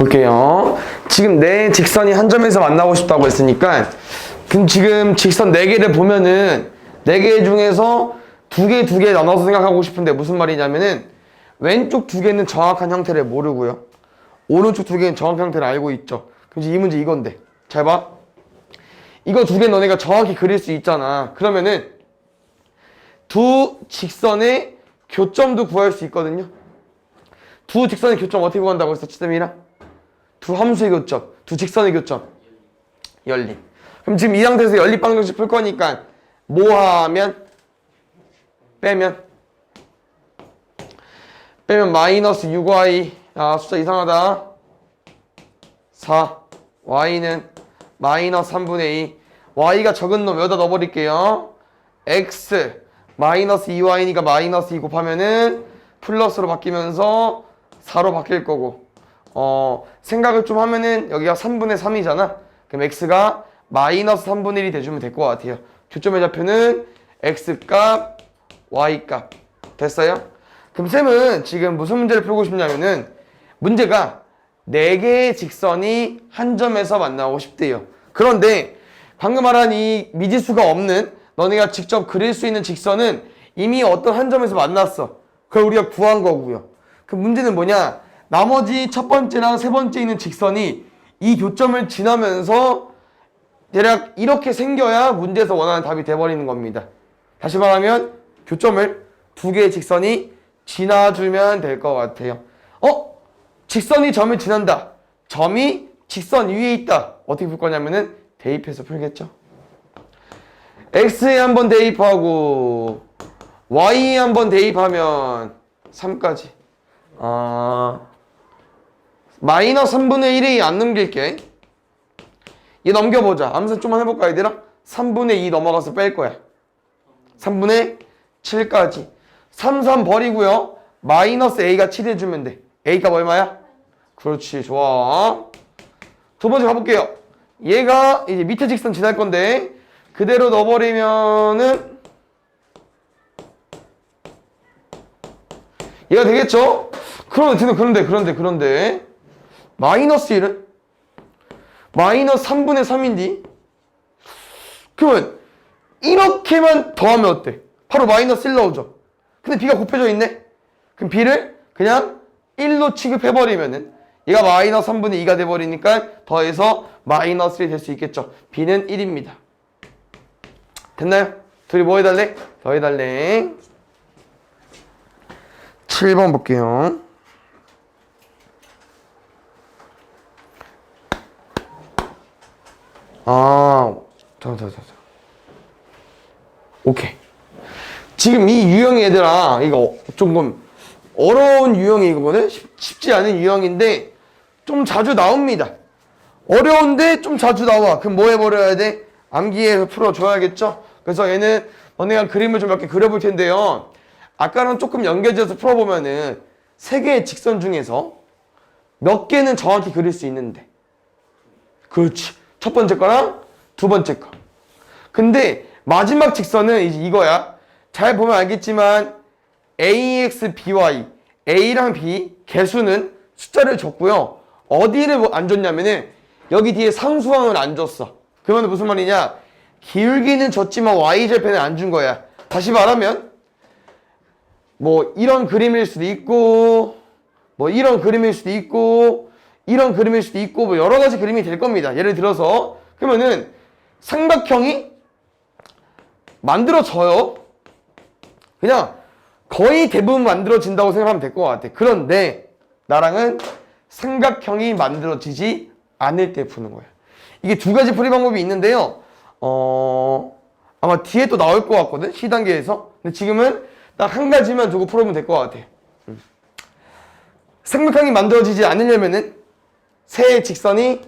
볼게요. 지금 내 직선이 한 점에서 만나고 싶다고 했으니까 그럼 지금 직선 4개를 보면은 4개 중에서 2개 나눠서 생각하고 싶은데 무슨 말이냐면은 왼쪽 2개는 정확한 형태를 모르고요. 오른쪽 2개는 정확한 형태를 알고 있죠. 그럼 이제 이 문제 이건데 잘 봐. 이거 2개 너네가 정확히 그릴 수 있잖아. 그러면은 두 직선의 교점도 구할 수 있거든요. 두 직선의 교점 어떻게 구한다고 했어? 치쌤이랑? 두 함수의 교점, 두 직선의 교점. 연립. 그럼 지금 이 상태에서 연립 방정식 풀 거니까 뭐 하면? 빼면 마이너스 6y. 아, 숫자 이상하다. 4. y는 마이너스 3분의 2. y가 적은 놈 여기다 넣어버릴게요. x 마이너스 2y니까 마이너스 2 곱하면은 플러스로 바뀌면서 4로 바뀔 거고, 생각을 좀 하면은 여기가 3분의 3이잖아. 그럼 x가 마이너스 3분의 1이 돼주면 될 것 같아요. 교점의 좌표는 x값, y값. 됐어요? 그럼 쌤은 지금 무슨 문제를 풀고 싶냐면은 문제가 4개의 직선이 한 점에서 만나고 싶대요. 그런데 방금 말한 이 미지수가 없는 너네가 직접 그릴 수 있는 직선은 이미 어떤 한 점에서 만났어. 그걸 우리가 구한 거고요. 그 문제는 뭐냐? 나머지 첫 번째랑 세 번째 있는 직선이 이 교점을 지나면서 대략 이렇게 생겨야 문제에서 원하는 답이 돼버리는 겁니다. 다시 말하면 교점을 2개의 직선이 지나주면 될 것 같아요. 직선이 점을 지난다. 점이 직선 위에 있다. 어떻게 풀 거냐면은 대입해서 풀겠죠. x에 한번 대입하고 y에 한번 대입하면 3까지. 마이너스 3분의 1이 안 넘길게. 얘 넘겨보자. 암산 좀만 해볼까 얘들아? 3분의 2 넘어가서 뺄 거야. 3분의 7까지. 3 버리고요. 마이너스 a가 7 해주면 돼. a값 얼마야? 그렇지, 좋아. 두 번째 가볼게요. 얘가 이제 밑에 직선 지날 건데 그대로 넣어버리면은 얘가 되겠죠? 그런데 마이너스 1은? 마이너스 3분의 3인데 그러면 이렇게만 더하면 어때? 바로 마이너스 1 나오죠. 근데 b가 곱해져 있네? 그럼 b를 그냥 1로 취급해버리면은 얘가 마이너스 3분의 2가 돼버리니까 더해서 마이너스 1이 될 수 있겠죠. b는 1입니다. 됐나요? 둘이 뭐 해달래? 더 해달래. 7번 볼게요. 오케이. 지금 이 유형이 얘들아, 이거 조금 어려운 유형이거든? 쉽지 않은 유형인데 좀 자주 나옵니다. 어려운데 좀 자주 나와. 그럼 뭐 해버려야 돼? 암기해서 풀어줘야겠죠? 그래서 얘는 너네가 그림을 좀 몇 개 그려볼 텐데요. 아까랑 조금 연결지어서 풀어보면은 3개의 직선 중에서 몇 개는 정확히 그릴 수 있는데. 그렇지. 첫 번째 거랑 두 번째 거. 근데 마지막 직선은 이제 이거야. 잘 보면 알겠지만 ax, by, a랑 b 개수는 숫자를 줬고요. 어디를 안 줬냐면은 여기 뒤에 상수항을 안 줬어. 그러면 무슨 말이냐? 기울기는 줬지만 y절편은 안 준 거야. 다시 말하면 뭐 이런 그림일 수도 있고 뭐 이런 그림일 수도 있고 이런 그림일 수도 있고 뭐 여러 가지 그림이 될 겁니다. 예를 들어서 그러면은 삼각형이 만들어져요. 그냥 거의 대부분 만들어진다고 생각하면 될 것 같아. 그런데 나랑은 삼각형이 만들어지지 않을 때 푸는 거야. 이게 2가지 풀이 방법이 있는데요. 아마 뒤에 또 나올 것 같거든, 시단계에서. 근데 지금은 딱 한 가지만 두고 풀어보면 될 것 같아. 삼각형이 만들어지지 않으려면은 세 직선이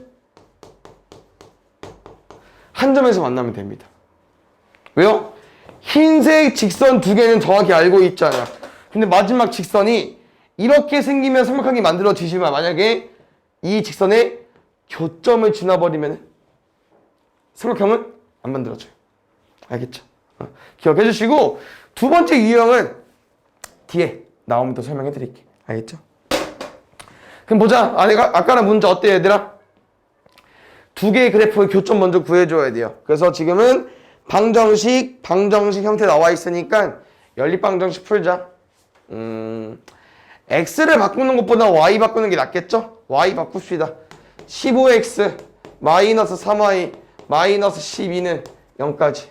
한 점에서 만나면 됩니다. 왜요? 흰색 직선 2개는 정확히 알고 있잖아. 근데 마지막 직선이 이렇게 생기면 삼각형이 만들어지지만 만약에 이 직선에 교점을 지나버리면 삼각형은 안 만들어져요. 알겠죠? 기억해 주시고 두 번째 유형은 뒤에 나오면 또 설명해 드릴게요. 알겠죠? 그럼 보자. 아까랑 문제 어때 얘들아? 두 개의 그래프의 교점 먼저 구해줘야 돼요. 그래서 지금은 방정식 형태 나와 있으니까 연립방정식 풀자. x를 바꾸는 것보다 y 바꾸는 게 낫겠죠? y 바꿉시다. 15x 마이너스 3y 마이너스 12는 0까지.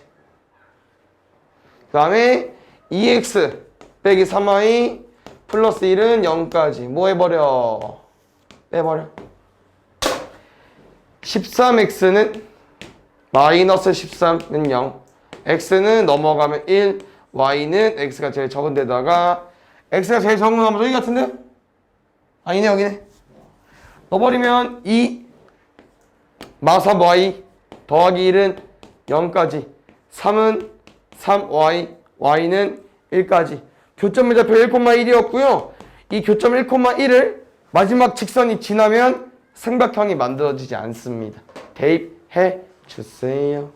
그 다음에 2x 빼기 3y 플러스 1은 0까지. 뭐 해버려? 빼버려. 13x는 마이너스 13은 0. x는 넘어가면 1. y는 x가 제일 적은 데다가 x가 제일 적은 건 여기 같은데? 아니네 여기네. 넣어버리면 2 마3 y 더하기 1은 0까지. 3은 3y y는 1까지. 교점의 좌표 1,1이었고요. 이 교점 1,1을 마지막 직선이 지나면 삼각형이 만들어지지 않습니다. 대입해 주세요.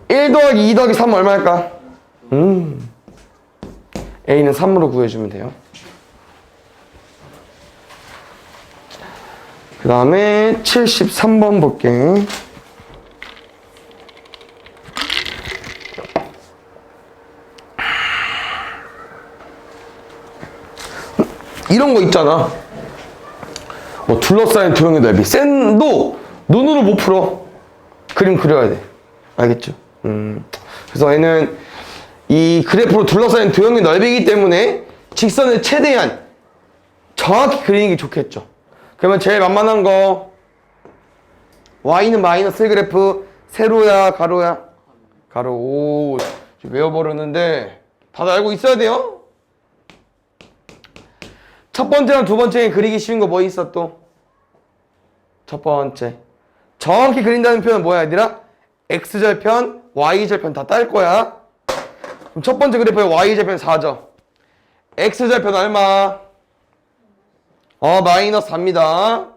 1 더하기 2 더하기 3 얼마일까? A는 3으로 구해주면 돼요. 그 다음에 73번 볼게. 이런 거 있잖아. 뭐 둘러싸인 도형의 넓이. 샌도 눈으로 못 풀어. 그림 그려야 돼. 알겠죠? 그래서 얘는 이 그래프로 둘러싸인 도형의 넓이이기 때문에 직선을 최대한 정확히 그리는 게 좋겠죠. 그러면 제일 만만한 거 y는 마이너스 1 그래프 세로야 가로야? 가로. 오, 외워버렸는데 다들 알고 있어야 돼요. 첫 번째랑 두 번째에 그리기 쉬운 거 뭐 있어 또? 첫 번째 정확히 그린다는 표현은 뭐야 얘들아? x절편, y절편 다 딸 거야. 그럼 첫 번째 그래프에 y절편 4죠. x절편 얼마? 마이너스 4입니다.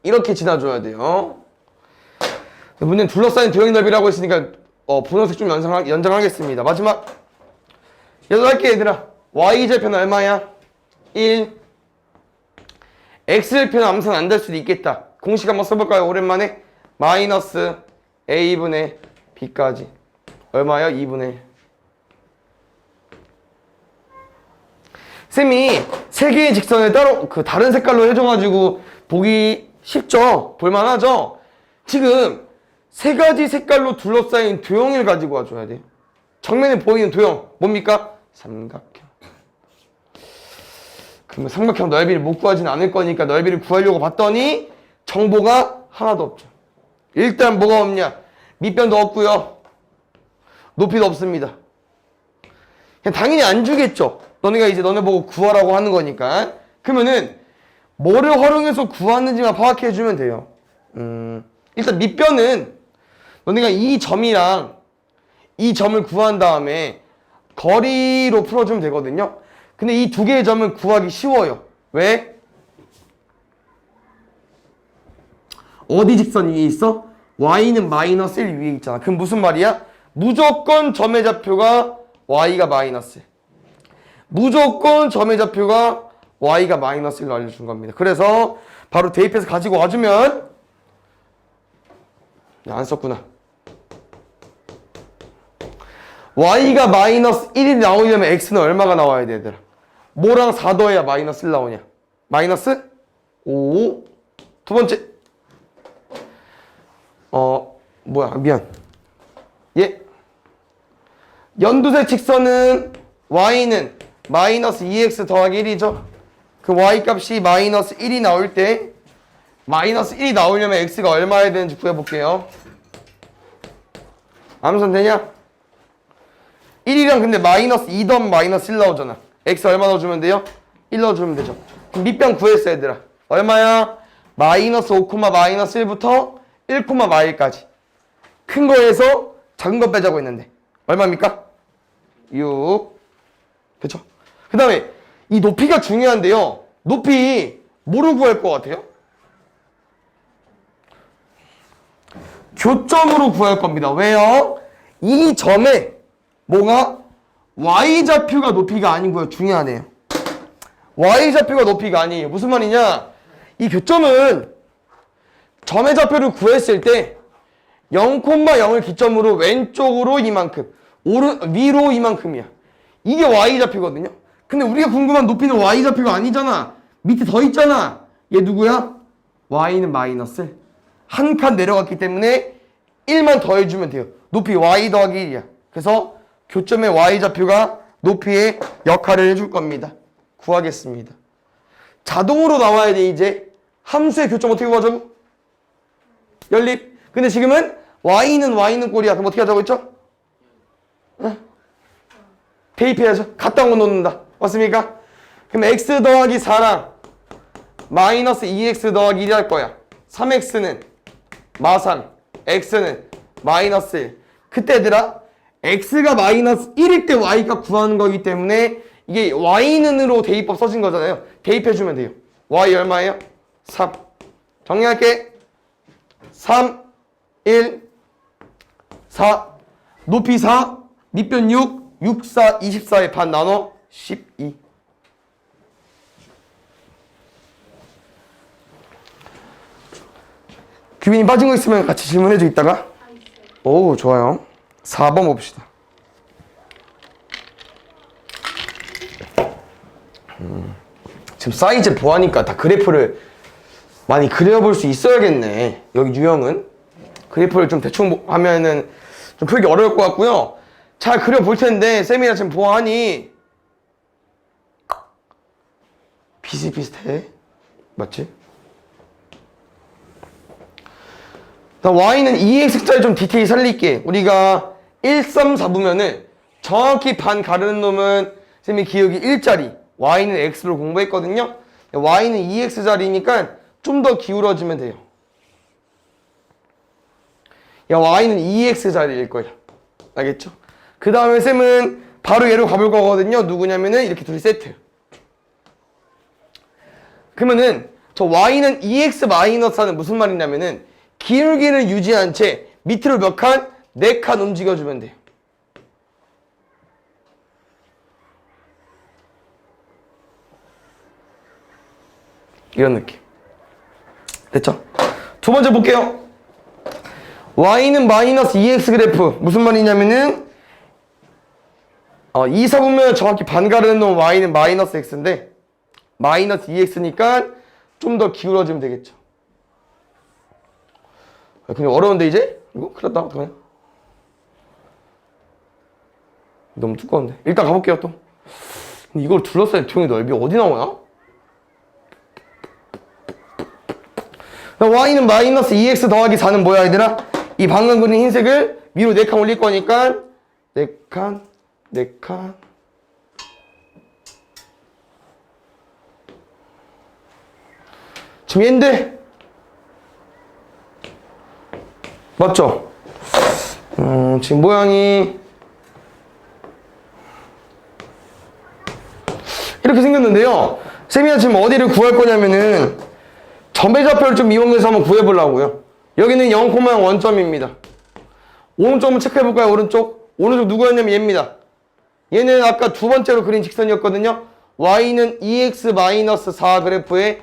이렇게 지나줘야 돼요. 문제는 둘러싸인 도형의 넓이라고 했으니까 분홍색 좀 연장하겠습니다. 마지막 얘도 할게 얘들아. y절편 얼마야? 1. x절편 암산 안 될 수도 있겠다. 공식 한번 써볼까요? 오랜만에. 마이너스 a분의 b까지. 얼마야? 2분의 1. 쌤이 세 개의 직선을 따로 다른 색깔로 해줘가지고 보기 쉽죠? 볼만하죠? 지금 세 가지 색깔로 둘러싸인 도형을 가지고 와줘야 돼요. 정면에 보이는 도형 뭡니까? 삼각형. 그러면 삼각형 넓이를 못 구하진 않을 거니까 넓이를 구하려고 봤더니 정보가 하나도 없죠. 일단 뭐가 없냐? 밑변도 없고요. 높이도 없습니다. 그냥 당연히 안 주겠죠. 너네가 이제 너네 보고 구하라고 하는 거니까. 그러면은 뭐를 활용해서 구하는지만 파악해 주면 돼요. 일단 밑변은 너네가 이 점이랑 이 점을 구한 다음에 거리로 풀어주면 되거든요. 근데 이 두 개의 점을 구하기 쉬워요. 왜? 어디 직선 위에 있어? y는 마이너스 1 위에 있잖아. 그럼 무슨 말이야? 무조건 점의 좌표가 y가 마이너스 1. 무조건 점의 좌표가 y가 마이너스 1로 알려준 겁니다. 그래서 바로 대입해서 가지고 와주면 안 썼구나. y가 마이너스 1이 나오려면 x는 얼마가 나와야 돼 얘들아? 뭐랑 4 더해야 마이너스 1 나오냐? 마이너스 5. 두 번째 미안. 연두색 직선은 y는 마이너스 2x 더하기 1이죠. 그 y 값이 마이너스 1이 나올 때 마이너스 1이 나오려면 x가 얼마여야 되는지 구해볼게요. 암산 되냐? 1이랑 근데 마이너스 2 더하면 마이너스 1 나오잖아. x 얼마 넣어주면 돼요? 1 넣어주면 되죠. 그럼 밑변 구했어 얘들아. 얼마야? 마이너스 5, 마이너스 1부터 1, 마일까지. 큰 거에서 작은 거 빼자고 했는데 얼마입니까? 6. 그쵸? 그 다음에 이 높이가 중요한데요. 높이 뭐로 구할 것 같아요? 교점으로 구할 겁니다. 왜요? 이 점에 뭐가 y좌표가 높이가 아니고요. 중요하네요. y좌표가 높이가 아니에요. 무슨 말이냐? 이 교점은 점의 좌표를 구했을 때 0,0을 기점으로 왼쪽으로 이만큼, 위로 이만큼이야. 이게 y좌표거든요. 근데 우리가 궁금한 높이는 y좌표가 아니잖아. 밑에 더 있잖아. 얘 누구야? y는 마이너스 한 칸 내려갔기 때문에 1만 더해주면 돼요. 높이 y 더하기 1이야. 그래서 교점의 y좌표가 높이의 역할을 해줄 겁니다. 구하겠습니다. 자동으로 나와야 돼. 이제 함수의 교점 어떻게 구하자고? 연립. 근데 지금은 y는 꼴이야. 그럼 어떻게 하자고 했죠? 대입해야죠. 갖다 놓는다. 맞습니까? 그럼 x 더하기 4랑 마이너스 2x 더하기 1 할 거야. 3x는 마삼, x는 마이너스 1. 그때 얘들아 x가 마이너스 1일 때 y가 구하는 거기 때문에 이게 y는으로 대입법 써진 거잖아요. 대입해주면 돼요. y 얼마예요? 3. 정리할게. 3, 1, 4. 높이 4, 밑변 6, 6, 4, 24의 반 나눠 12. 규빈이 빠진 거 있으면 같이 질문해줘 이따가. 오, 좋아요. 4번 봅시다. 지금 사이즈 보아니까 다 그래프를 많이 그려볼 수 있어야겠네. 여기 유형은 그래프를 좀 대충 하면은 좀 풀기 어려울 것 같고요. 잘 그려볼 텐데 쌤이랑 지금 보아하니 비슷비슷해. 맞지? y는 2x짜리 좀 디테일 살릴게. 우리가 1, 3, 4 보면은 정확히 반 가르는 놈은 쌤이 기억이 1짜리, y는 x로 공부했거든요. y는 2x짜리니까 좀 더 기울어지면 돼요. 야, y는 2x짜리일 거야. 알겠죠? 그 다음에 쌤은 바로 얘로 가볼 거거든요. 누구냐면은 이렇게 둘이 세트. 그러면은 저 y는 2x 마이너스 하는 무슨 말이냐면은 기울기를 유지한 채 밑으로 몇 칸? 4칸 움직여주면 돼요. 이런 느낌. 됐죠? 두 번째 볼게요. y는 마이너스 2x 그래프. 무슨 말이냐면은 2, 4 보면 정확히 반 가르는 놈 y는 마이너스 x인데 마이너스 2x니까 좀 더 기울어지면 되겠죠. 근데 어려운데 이제? 이거? 큰일 났다. 어떡하냐? 너무 두꺼운데. 일단 가볼게요 또. 이걸 둘러싸인 투영의 넓이 어디 나오냐? y는 마이너스 2x 더하기 4는 뭐야 얘들아? 이 방금 그린 흰색을 위로 4칸 올릴 거니까 4칸 4칸 지금 얘인데 맞죠? 지금 모양이 이렇게 생겼는데요. 쌤이가 지금 어디를 구할 거냐면은 점의 좌표를 좀 이용해서 한번 구해보려고요. 여기는 0,0 원점입니다. 오른쪽을 체크해볼까요? 오른쪽 누구였냐면 얘입니다. 얘는 아까 두 번째로 그린 직선이었거든요. y는 2x-4 그래프의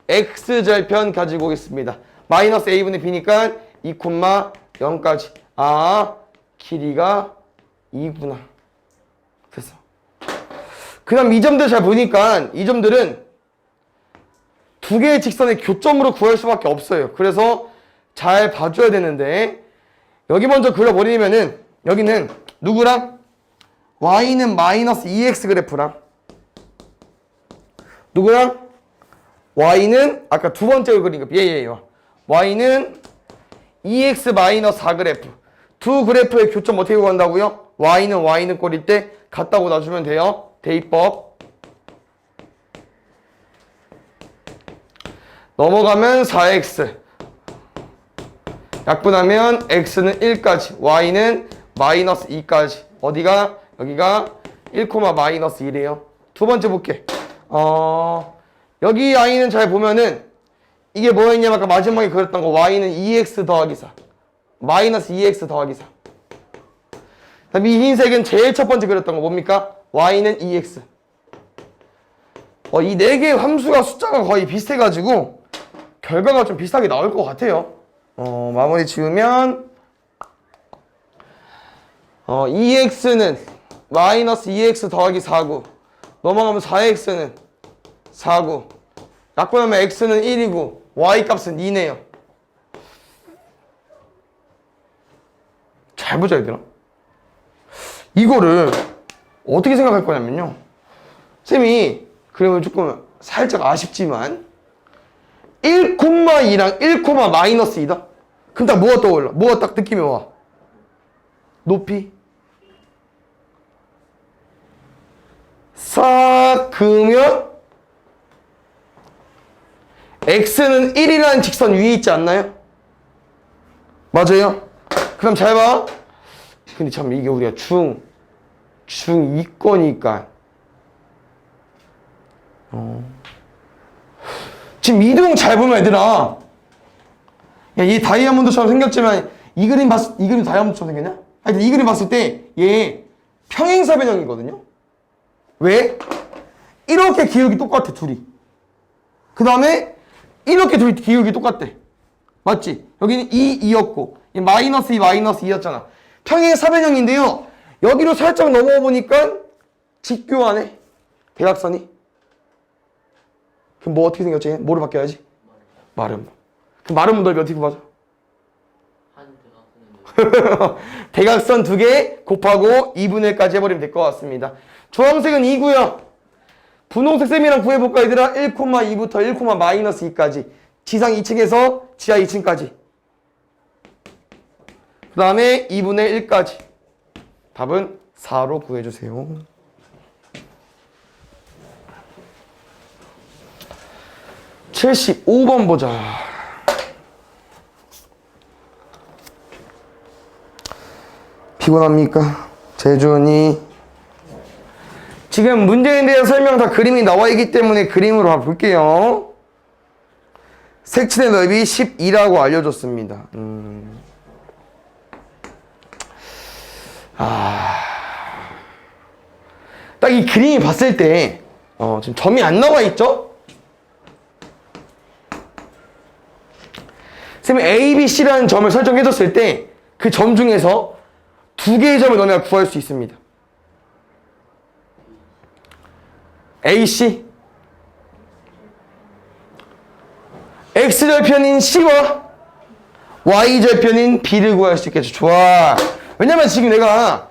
x절편 가지고 오겠습니다. 마이너스 a분의 b니까 2,0까지. 아, 길이가 2구나. 됐어. 그 다음 이 점들 잘 보니까 이 점들은 두 개의 직선의 교점으로 구할 수밖에 없어요. 그래서 잘 봐줘야 되는데 여기 먼저 그려버리면은 여기는 누구랑? y는 마이너스 2x 그래프랑 누구랑? y는 아까 두 번째로 그린 거 얘예요. y는 2x 마이너스 4 그래프. 두 그래프의 교점 어떻게 구한다고요? y는 꼴일 때 같다고 놔주면 돼요. 대입법. 넘어가면 4x. 약분하면 x는 1까지, y는 마이너스 2까지. 어디가? 여기가 1, 마이너스 1이에요. 두 번째 볼게. 여기 y는 잘 보면은 이게 뭐였냐면 아까 마지막에 그렸던 거 y는 2x 더하기 4. 마이너스 2x 더하기 4. 그다음 이 흰색은 제일 첫 번째 그렸던 거 뭡니까? y는 2x. 이 네 개의 함수가 숫자가 거의 비슷해가지고 결과가 좀 비슷하게 나올 것 같아요. 마무리 지으면 2x는 마이너스 2x 더하기 4구 넘어가면 4x는 4구 약분하면 x는 1이고 y 값은 2네요. 잘 보자 얘들아. 이거를 어떻게 생각할 거냐면요. 쌤이 그러면 조금 살짝 아쉽지만 1,2랑 1, 마이너스 2다? 그럼 딱 뭐가 떠올라? 뭐가 딱 느낌이 와? 높이 싹 그으면 x는 1이라는 직선 위에 있지 않나요? 맞아요? 그럼 잘 봐. 근데 참 이게 우리가 중2거니까 지금 이동 잘 보면 얘들아 이 다이아몬드처럼 생겼지만 이 그림 다이아몬드처럼 생겼냐? 하여튼 이 그림 봤을 때 얘 평행사변형이거든요. 왜? 이렇게 기울기 똑같아 둘이. 그 다음에 이렇게 둘이 기울기 똑같대. 맞지? 여기는 2였고 마이너스 2 마이너스 2였잖아. 평행사변형인데요. 여기로 살짝 넘어와 보니까 직교하네. 대각선이. 그럼 뭐 어떻게 생겼지? 뭐로 바뀌어야지? 마름. 그럼 마름은 넓이 어떻게 구하죠? 대각선 2개 곱하고 2분의 1까지 해버리면 될 것 같습니다. 주황색은 2고요. 분홍색 셈이랑 구해볼까 얘들아? 1,2부터 1, 마이너스 2까지 지상 2층에서 지하 2층까지 그 다음에 2분의 1까지 답은 4로 구해주세요. 75번 보자. 피곤합니까? 재준이 지금 문제에 대한 설명 다 그림이 나와 있기 때문에 그림으로 볼게요. 색칠의 넓이 12라고 알려줬습니다. 딱 이 그림이 봤을 때 지금 점이 안 나와 있죠? 쌤이 A, B, C라는 점을 설정해줬을 때 그 점 중에서 2개의 점을 너네가 구할 수 있습니다. A, C X절편인 C와 Y절편인 B를 구할 수 있겠죠. 좋아. 왜냐면 지금 내가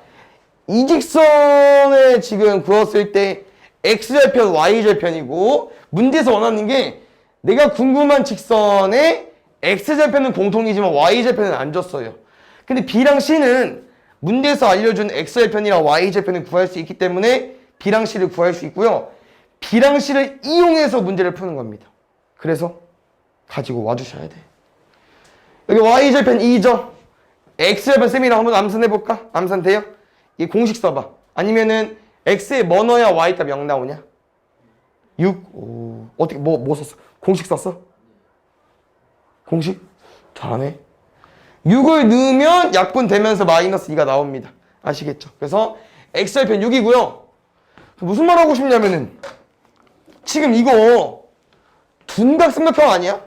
이 직선에 지금 구웠을 때 X절편, Y절편이고 문제에서 원하는 게 내가 궁금한 직선에 X절편은 공통이지만 Y절편은 안 줬어요. 근데 B랑 C는 문제에서 알려준 X절편이랑 Y절편을 구할 수 있기 때문에 B랑 C를 구할 수 있고요. B랑 C를 이용해서 문제를 푸는 겁니다. 그래서 가지고 와주셔야 돼. 여기 Y절편 2죠? X절편 쌤이랑 한번 암산해볼까? 암산 돼요? 이 공식 써봐. 아니면은 X에 뭐 넣어야 Y값 0 나오냐? 6. 오. 어떻게 뭐 썼어? 공식 썼어? 공식? 잘하네. 6을 넣으면 약분되면서 마이너스 2가 나옵니다. 아시겠죠? 그래서 X절편 6이고요. 무슨 말 하고 싶냐면은 지금 이거 둔각삼각형 아니야?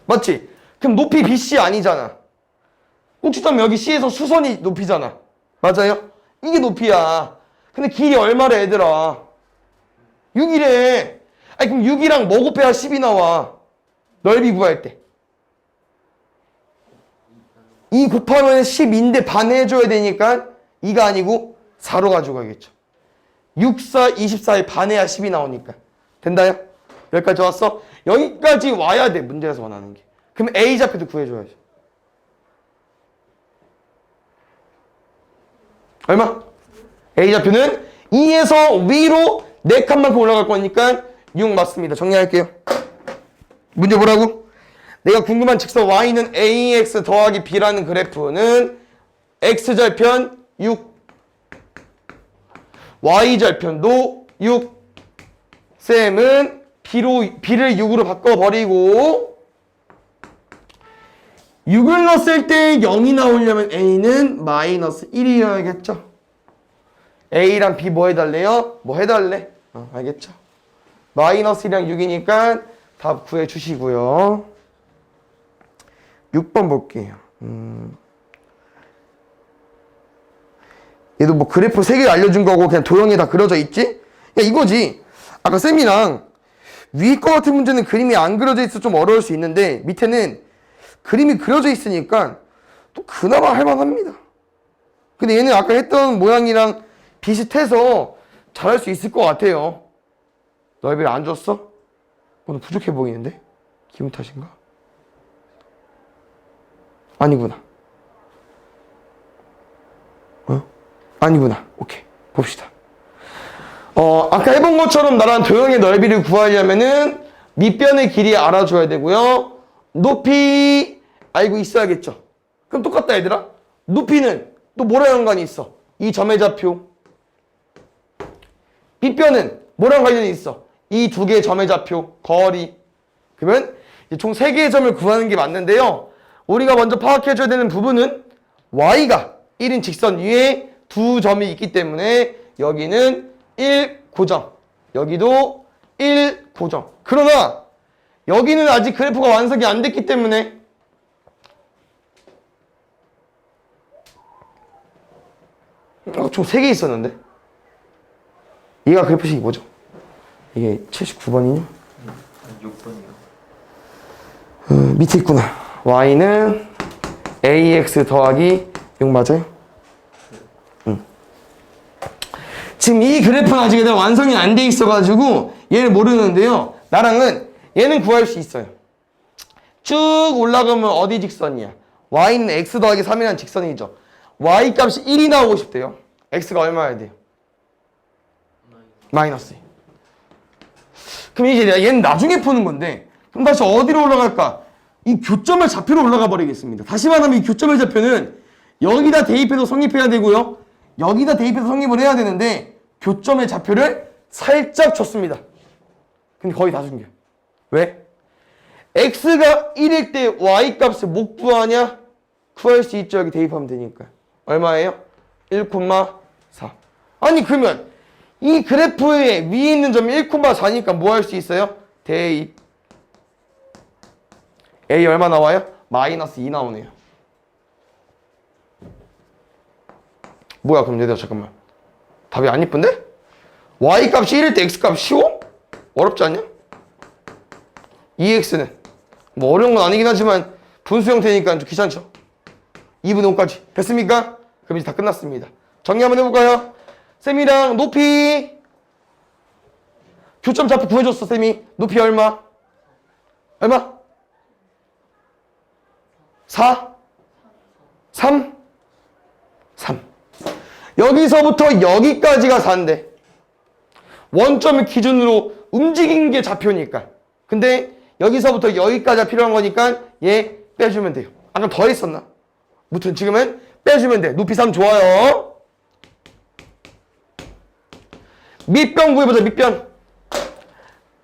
맞지? 그럼 높이 BC 아니잖아. 꼭지점 여기 C에서 수선이 높이잖아. 맞아요? 이게 높이야. 근데 길이 얼마래 얘들아? 6이래. 아니 그럼 6이랑 뭐 곱해야 10이 나와? 넓이 구할 때. 2 곱하면 10인데 반 해줘야 되니까 2가 아니고 4로 가져가겠죠. 6, 4, 24에 반해야 10이 나오니까. 된다요? 여기까지 왔어? 여기까지 와야 돼. 문제에서 원하는 게. 그럼 A좌표도 구해줘야죠. 얼마? A좌표는 2에서 위로 4칸만큼 올라갈 거니까 6 맞습니다. 정리할게요. 문제 뭐라고? 내가 궁금한 직선 Y는 AX 더하기 B라는 그래프는 X절편 6 Y절편도 6 쌤은 B를 6으로 바꿔버리고 6을 넣었을 때 0이 나오려면 A는 마이너스 1이어야겠죠? A랑 B 뭐 해달래요? 뭐 해달래? 알겠죠? 마이너스 1이랑 6이니까 답 구해주시고요. 6번 볼게요. 얘도 뭐 그래프 3개 알려준 거고 그냥 도형에 다 그려져 있지? 야, 이거지. 아까 쌤이랑 위 거 같은 문제는 그림이 안 그려져 있어 좀 어려울 수 있는데 밑에는 그림이 그려져 있으니까 또 그나마 할만합니다. 근데 얘는 아까 했던 모양이랑 비슷해서 잘할 수 있을 것 같아요. 넓이를 안 줬어? 오늘 부족해 보이는데? 기분 탓인가? 아니구나. 아니구나. 오케이. 봅시다. 아까 해본 것처럼 나란 도형의 넓이를 구하려면은 밑변의 길이 알아줘야 되고요. 높이 알고 있어야겠죠. 그럼 똑같다 얘들아. 높이는 또 뭐랑 연관이 있어? 이 점의 좌표. 밑변은 뭐랑 관련이 있어? 이 두 개의 점의 좌표, 거리. 그러면 총 3개의 점을 구하는 게 맞는데요. 우리가 먼저 파악해줘야 되는 부분은 y가 1인 직선 위에 두 점이 있기 때문에 여기는 1 고정, 여기도 1 고정. 그러나 여기는 아직 그래프가 완성이 안 됐기 때문에 총 3개 있었는데 얘가 그래프식이 뭐죠? 이게 79번이냐? 6번이요. 밑에 있구나. y는 ax 더하기 6 맞아요? 지금 이 그래프는 아직 얘들 완성이 안 돼 있어가지고 얘를 모르는데요. 나랑은 얘는 구할 수 있어요. 쭉 올라가면 어디 직선이야? y는 x 더하기 3이라는 직선이죠. y 값이 1이 나오고 싶대요. x가 얼마여야 돼요? 마이너스 2. 그럼 이제 얘는 나중에 푸는 건데 그럼 다시 어디로 올라갈까? 이 교점의 좌표로 올라가 버리겠습니다. 다시 말하면 이 교점의 좌표는 여기다 대입해서 성립해야 되고요. 여기다 대입해서 성립을 해야 되는데 교점의 좌표를 살짝 줬습니다. 근데 거의 다 준겨. 왜? x가 1일 때 y 값을 못 구하냐? 구할 수 있죠. 여기 대입하면 되니까. 얼마예요? 1,4. 아니 그러면 이 그래프의 위에 있는 점이 1,4니까 뭐 할 수 있어요? 대입. a 얼마 나와요? 마이너스 2 나오네요. 뭐야 그럼 얘들아 잠깐만. 답이 안 이쁜데? y 값이 1일 때 x 값 쉬워? 어렵지 않냐? 2x는 뭐 어려운 건 아니긴 하지만 분수 형태니까 좀 귀찮죠? 2분의 5까지 됐습니까? 그럼 이제 다 끝났습니다. 정리 한번 해볼까요? 쌤이랑 높이 교점 좌표 구해줬어. 쌤이 높이 얼마? 얼마? 4? 3? 3. 여기서부터 여기까지가 4인데 원점을 기준으로 움직인 게 좌표니까. 근데 여기서부터 여기까지가 필요한 거니까 얘 빼주면 돼요. 아까 더 했었나? 무튼 지금은 빼주면 돼. 높이 3 좋아요. 밑변 구해보자. 밑변.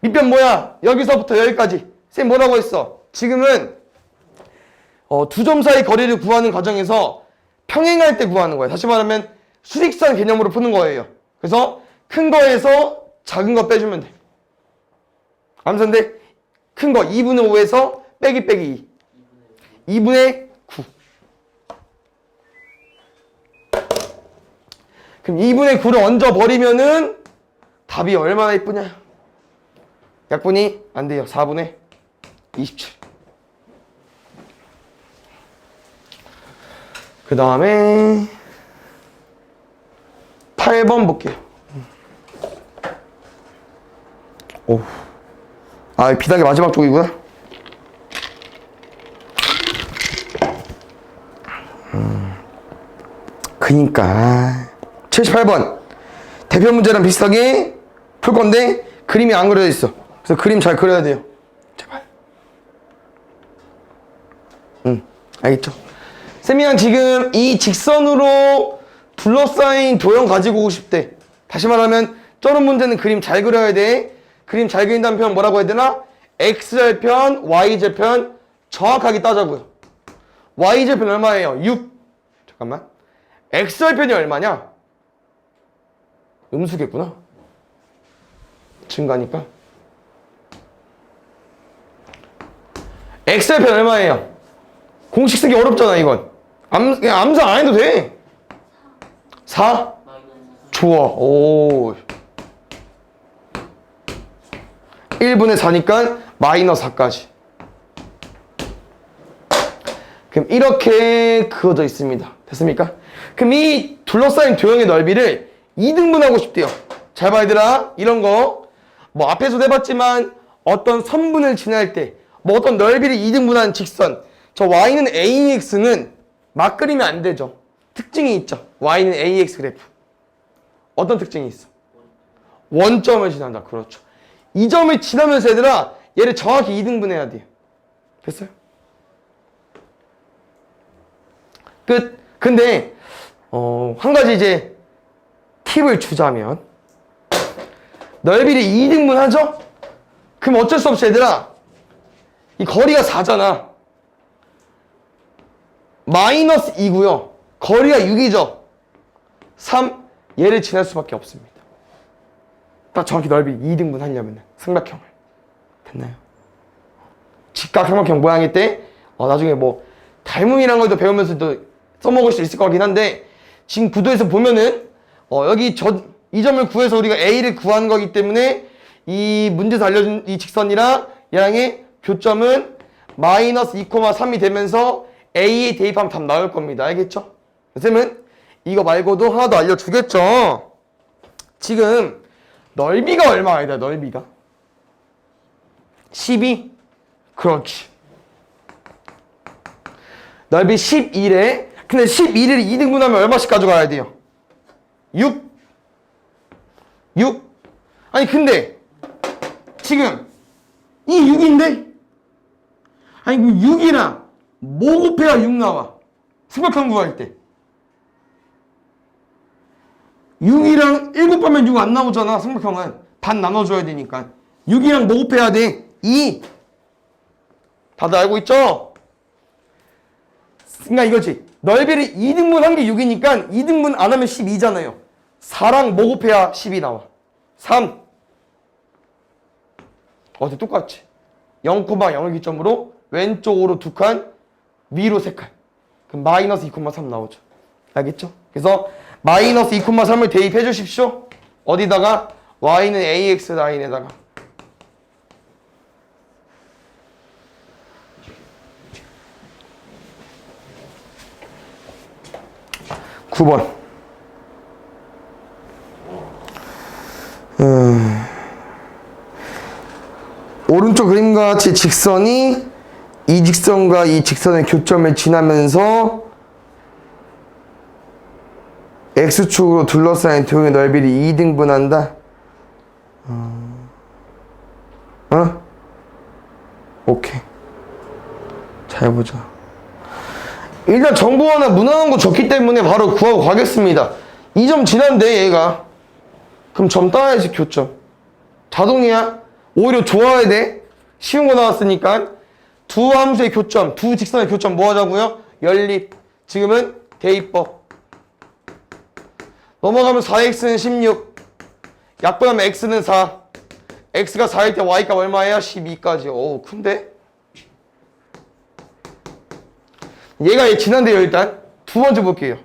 밑변 뭐야? 여기서부터 여기까지. 쌤 뭐라고 했어? 지금은 두 점 사이 거리를 구하는 과정에서 평행할 때 구하는 거예요. 다시 말하면 수직선 개념으로 푸는 거예요. 그래서 큰 거에서 작은 거 빼주면 돼. 암산데 큰 거 2분의 5에서 빼기 2. 2분의 9. 그럼 2분의 9를 얹어버리면은 답이 얼마나 이쁘냐? 약분이 안 돼요. 4분의 27. 그 다음에 8번 볼게요. 오. 아, 비단계 마지막 쪽이구나. 그니까 78번 대표 문제랑 비슷하게 풀 건데 그림이 안 그려져 있어. 그래서 그림 잘 그려야 돼요. 제발. 알겠죠? 쌤이랑 지금 이 직선으로 둘러싸인 도형 가지고 오고 싶대. 다시 말하면 저런 문제는 그림 잘 그려야 돼. 그림 잘 그린다는 표현 뭐라고 해야 되나? x절편, y절편 정확하게 따자고요. y절편이 얼마예요? 6. 잠깐만. x절편이 얼마냐? 음수겠구나. 증가니까. x절편 얼마예요? 공식 쓰기 어렵잖아 이건. 그냥 암산 안 해도 돼. 4? 좋아. 오. 1분의 4니까 마이너스 4까지. 그럼 이렇게 그어져 있습니다. 됐습니까? 그럼 이 둘러싸인 도형의 넓이를 2등분하고 싶대요. 잘 봐 얘들아. 이런 거 뭐 앞에서도 해봤지만 어떤 선분을 지날 때 뭐 어떤 넓이를 2등분한 직선, 저 y는 ax는 막 그리면 안 되죠. 특징이 있죠. y는 ax 그래프. 어떤 특징이 있어? 원점을 지난다. 그렇죠. 이 점을 지나면서 얘들아 얘를 정확히 2등분해야 돼요. 됐어요? 끝. 근데 한 가지 이제 팁을 주자면 넓이를 2등분 하죠? 그럼 어쩔 수 없이 얘들아 이 거리가 4잖아. 마이너스 2고요. 거리가 6이죠. 3. 얘를 지날 수밖에 없습니다. 딱 정확히 넓이 2등분 하려면 삼각형을. 됐나요? 직각 삼각형 모양일 때 나중에 뭐 닮음이란 걸도 배우면서도 써먹을 수 있을 것 같긴 한데 지금 구도에서 보면은 여기 이 점을 구해서 우리가 A를 구한 거기 때문에 이 문제에서 알려준 이 직선이랑 얘랑의 교점은 마이너스 2,3이 되면서 A에 대입하면 답 나올 겁니다. 알겠죠? 선생님은 이거 말고도 하나 더 알려주겠죠? 지금 넓이가 얼마야? 넓이가 12? 그렇지. 넓이 11에 근데 11을 2등분하면 얼마씩 가져가야 돼요? 6? 6? 아니 근데 지금 이 6인데? 아니 그 6이랑 뭐 곱해야 6 나와? 삼각형 구할 때 6이랑 1 곱하면 6 안 나오잖아. 삼각형은 반 나눠줘야 되니까 6이랑 뭐 곱해야 돼? 2. 다들 알고 있죠? 그러니까 이거지. 넓이를 2등분 한 게 6이니까 2등분 안 하면 12잖아요. 4랑 뭐 곱해야 10이 나와? 3. 어때? 똑같지? 0,0을 기점으로 왼쪽으로 2칸, 위로 3칸. 그럼 마이너스 2,3 나오죠. 알겠죠? 그래서 마이너스 2,3을 대입해 주십시오. 어디다가? y는 ax 라인에다가. (9번) 오른쪽 그림과 같이 직선이 이 직선과 이 직선의 교점을 지나면서 x축으로 둘러싸인 도형의 넓이를 2등분한다. 오케이. 잘 보자. 일단 정보 하나 무난한 거 줬기 때문에 바로 구하고 가겠습니다. 이 점 지난데 얘가. 그럼 점 따야지 교점. 자동이야. 오히려 좋아야 돼. 쉬운 거 나왔으니까. 두 함수의 교점, 두 직선의 교점 뭐 하자고요? 연립. 지금은 대입법. 넘어가면 4x는 16. 약분하면 x는 4. x가 4일 때 y값 얼마예요? 12까지. 오, 큰데? 얘가 지난데요. 일단 두 번째 볼게요.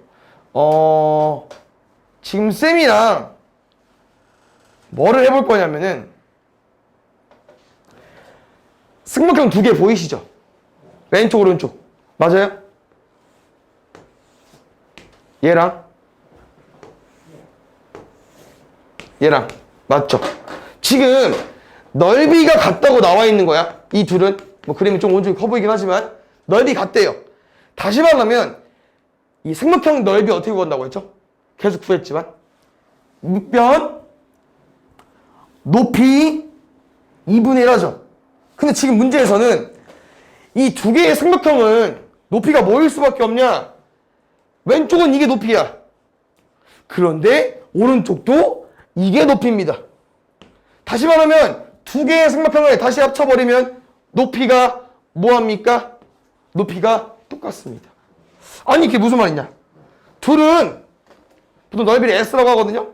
지금 쌤이랑 뭐를 해볼 거냐면은 승목형 두 개 보이시죠? 왼쪽 오른쪽 맞아요? 얘랑 맞죠? 지금 넓이가 같다고 나와 있는 거야. 이 둘은 뭐 그림이 좀 오른쪽이 커 보이긴 하지만 넓이 같대요. 다시 말하면 이 승목형 넓이 어떻게 구한다고 했죠? 계속 구했지만 밑변 높이 2분의 1 하죠. 근데 지금 문제에서는 이 두 개의 삼각형은 높이가 뭐일 수밖에 없냐? 왼쪽은 이게 높이야. 그런데 오른쪽도 이게 높이입니다. 다시 말하면 두 개의 삼각형을 다시 합쳐버리면 높이가 뭐합니까? 높이가 똑같습니다. 아니 이게 무슨 말이냐? 둘은 보통 넓이를 S라고 하거든요.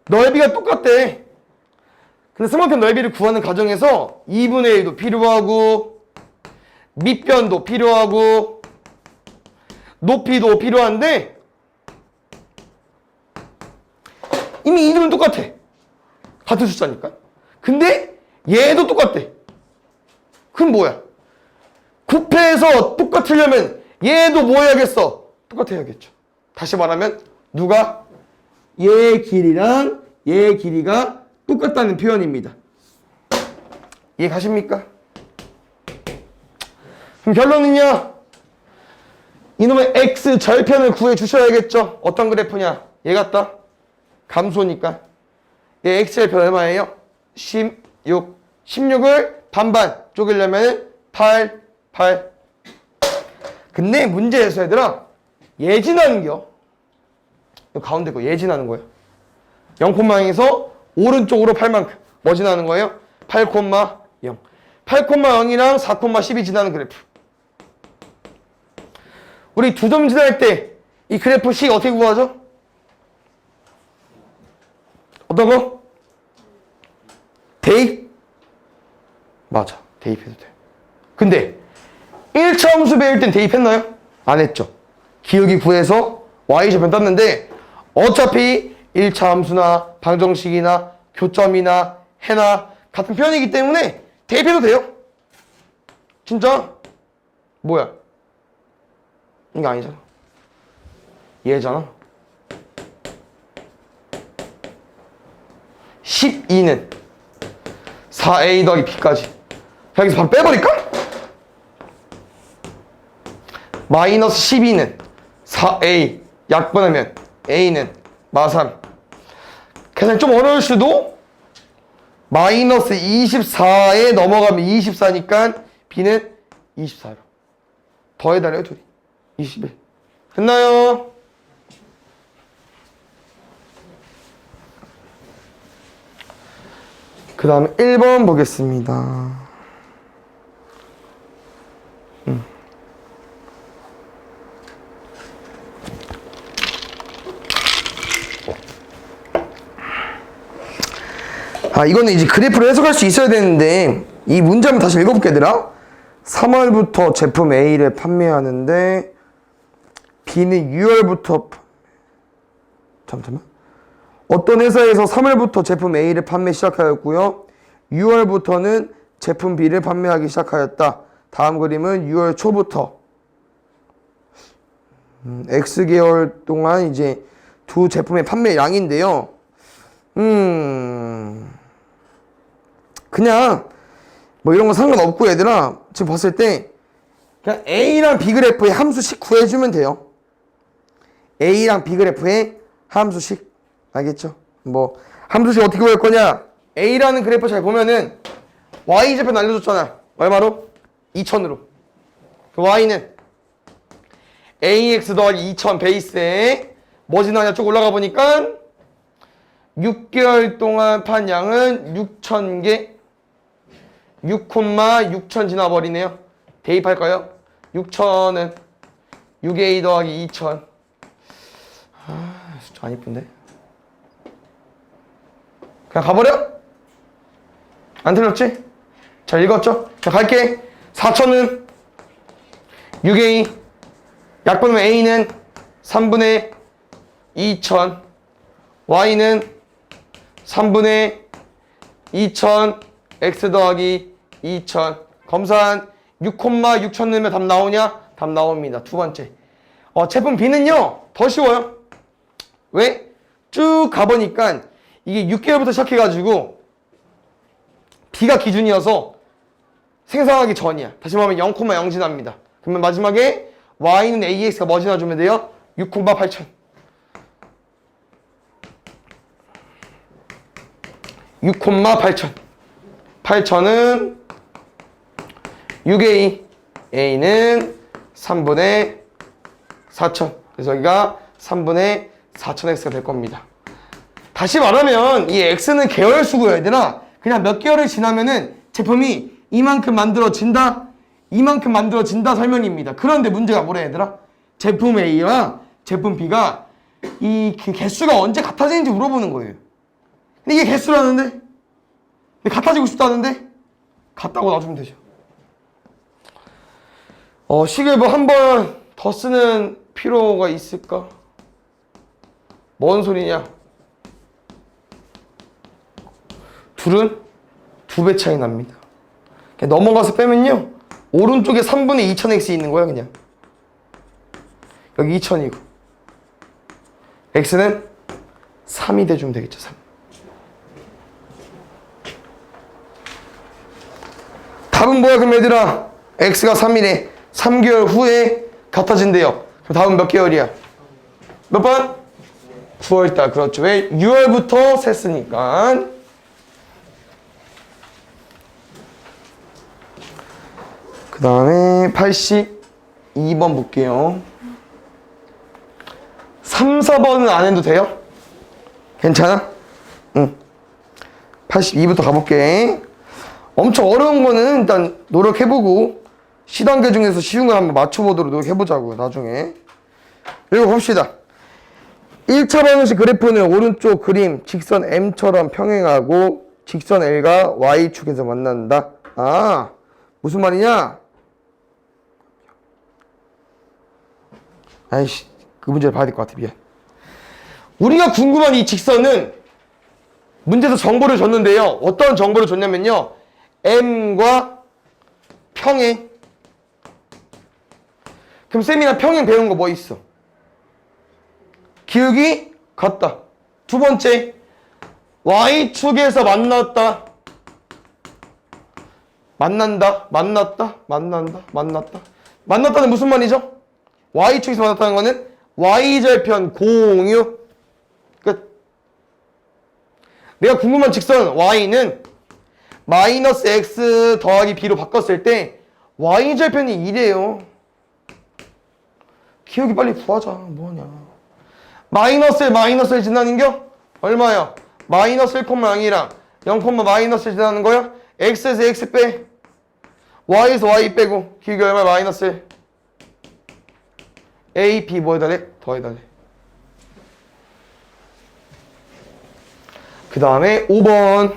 넓이가 똑같대. 근데 삼각형 넓이를 구하는 과정에서 2분의 1도 필요하고 밑변도 필요하고 높이도 필요한데 이미 이름은 똑같아. 같은 숫자니까. 근데 얘도 똑같대. 그럼 뭐야? 곱해서 똑같으려면 얘도 뭐 해야겠어? 똑같아야겠죠. 다시 말하면 누가? 얘의 길이랑 얘의 길이가 똑같다는 표현입니다. 이해 가십니까? 그럼 결론은요? 이놈의 x 절편을 구해 주셔야겠죠? 어떤 그래프냐? 얘 같다? 감소니까. 얘 x 절편 얼마예요? 16. 16을 반반 쪼개려면 8. 근데 문제에서 얘들아 예진하는겨. 가운데 거 예진하는 거예요. 0,0에서 오른쪽으로 8만큼 뭐 지나는 거예요? 8,0. 8,0이랑 4,12 지나는 그래프. 우리 두 점 지날 때 이 그래프 C 어떻게 구하죠? 어떤 거? 대입? 맞아. 대입해도 돼. 근데 1차 함수 배울 땐 대입했나요? 안 했죠. 기울기 구해서 y좌편 땄는데 어차피 1차 함수나 방정식이나 교점이나 해나 같은 표현이기 때문에 대입해도 돼요. 진짜? 뭐야? 이게 아니잖아. 얘잖아. 12는 4a 더하기 b까지. 여기서 바로 빼버릴까? 마이너스 12는 4a 약분하면 a는 마3. 계산이 좀 어려울 수도 마이너스 24에 넘어가면 24니까 b는 24로 더해달래요 둘이. 21. 됐나요? 그 다음에 1번 보겠습니다. 이거는 이제 그래프를 해석할 수 있어야 되는데 이 문제 한번 다시 읽어볼게 얘들아. 3월부터 제품 A를 판매하는데 B는 6월부터 잠깐만. 어떤 회사에서 3월부터 제품 A를 판매 시작하였고요. 6월부터는 제품 B를 판매하기 시작하였다. 다음 그림은 6월 초부터 X개월 동안 이제 두 제품의 판매량인데요. 그냥 뭐 이런 거 상관없고 얘들아 지금 봤을 때 그냥 A랑 B 그래프의 함수씩 구해주면 돼요. A랑 B 그래프의 함수씩. 알겠죠? 뭐 함수식 어떻게 구할 거냐? A라는 그래프 잘 보면은 Y좌편 알려줬잖아. 얼마로? 2000으로. 그 Y는 AX 더하기 2000 베이스에 뭐 지나냐 쭉 올라가 보니까 6개월 동안 판 양은 6000개 6,6000 지나버리네요. 대입할까요? 6000은 6A 더하기 2000. 숫자 안 이쁜데? 그냥 가버려? 안 틀렸지? 잘 읽었죠? 자 갈게. 4000은 6A 약분하면 A는 3분의 2000 Y는 3분의 2000 X 더하기 2000 검산 6,6000 넣으면 답 나오냐? 답 나옵니다. 두 번째 제품 B는요 더 쉬워요. 왜? 쭉 가보니까 이게 6개월부터 시작해가지고 B가 기준이어서 생성하기 전이야. 다시 말하면 0,0 지납니다. 그러면 마지막에 Y는 AX가 뭐 지나주면 돼요? 6,8000 6,8000 8000은 6A A는 3분의 4000 그래서 여기가 3분의 4000X가 될 겁니다. 다시 말하면 이 X는 계열 수고야 얘들아. 그냥 몇 개월을 지나면은 제품이 이만큼 만들어진다 이만큼 만들어진다 설명입니다. 그런데 문제가 뭐래 얘들아? 제품 A와 제품 B가 그 개수가 언제 같아지는지 물어보는 거예요. 근데 이게 개수라는데? 근데 같아지고 싶다는데? 같다고 놔주면 되죠. 식을 뭐 한 번 더 쓰는 필요가 있을까? 뭔 소리냐? 둘은 2배 차이 납니다. 그냥 넘어가서 빼면요. 오른쪽에 3분의 2000x 있는 거야 그냥. 여기 2000이고 x는 3이 돼주면 되겠죠. 3. 답은 뭐야 그럼 얘들아? x가 3이래. 3개월 후에 같아진대요. 그럼 다음 몇 개월이야? 몇 번? 9월달. 그렇죠. 왜? 6월부터 셌으니까. 그 다음에 82번 볼게요. 3, 4번은 안 해도 돼요? 괜찮아? 응. 82부터 가볼게. 엄청 어려운 거는 일단 노력해보고 시단계 중에서 쉬운 걸 한번 맞춰보도록 노력해보자고요. 나중에 읽어봅시다. 1차 방정식 그래프는 오른쪽 그림 직선 M처럼 평행하고 직선 L과 Y축에서 만난다. 아, 무슨 말이냐? 아이씨, 그 문제를 봐야 될 것 같아. 미안. 우리가 궁금한 이 직선은 문제에서 정보를 줬는데요. 어떤 정보를 줬냐면요. M과 평행. 그럼 쌤이랑 평행 배운 거 뭐 있어? 기울기 같다. 두 번째, Y축에서 만났다. 만난다. 만났다. 만난다. 만났다. 만났다는 무슨 말이죠? Y축에서 만났다는 거는 Y절편 공유. 끝. 내가 궁금한 직선 Y는 마이너스 X 더하기 B로 바꿨을 때 Y절편이 2래요. 기억이 빨리 구하자. 뭐하냐. 마이너스에 마이너스를 지나는겨? 얼마야? 마이너스 1,0이랑 0, 마이너스를 지나는 거야? X에서 X 빼. Y에서 Y 빼고 기억이 얼마야? 마이너스 1. A, B 뭐 해달래? 더 해달래. 그 다음에 5번.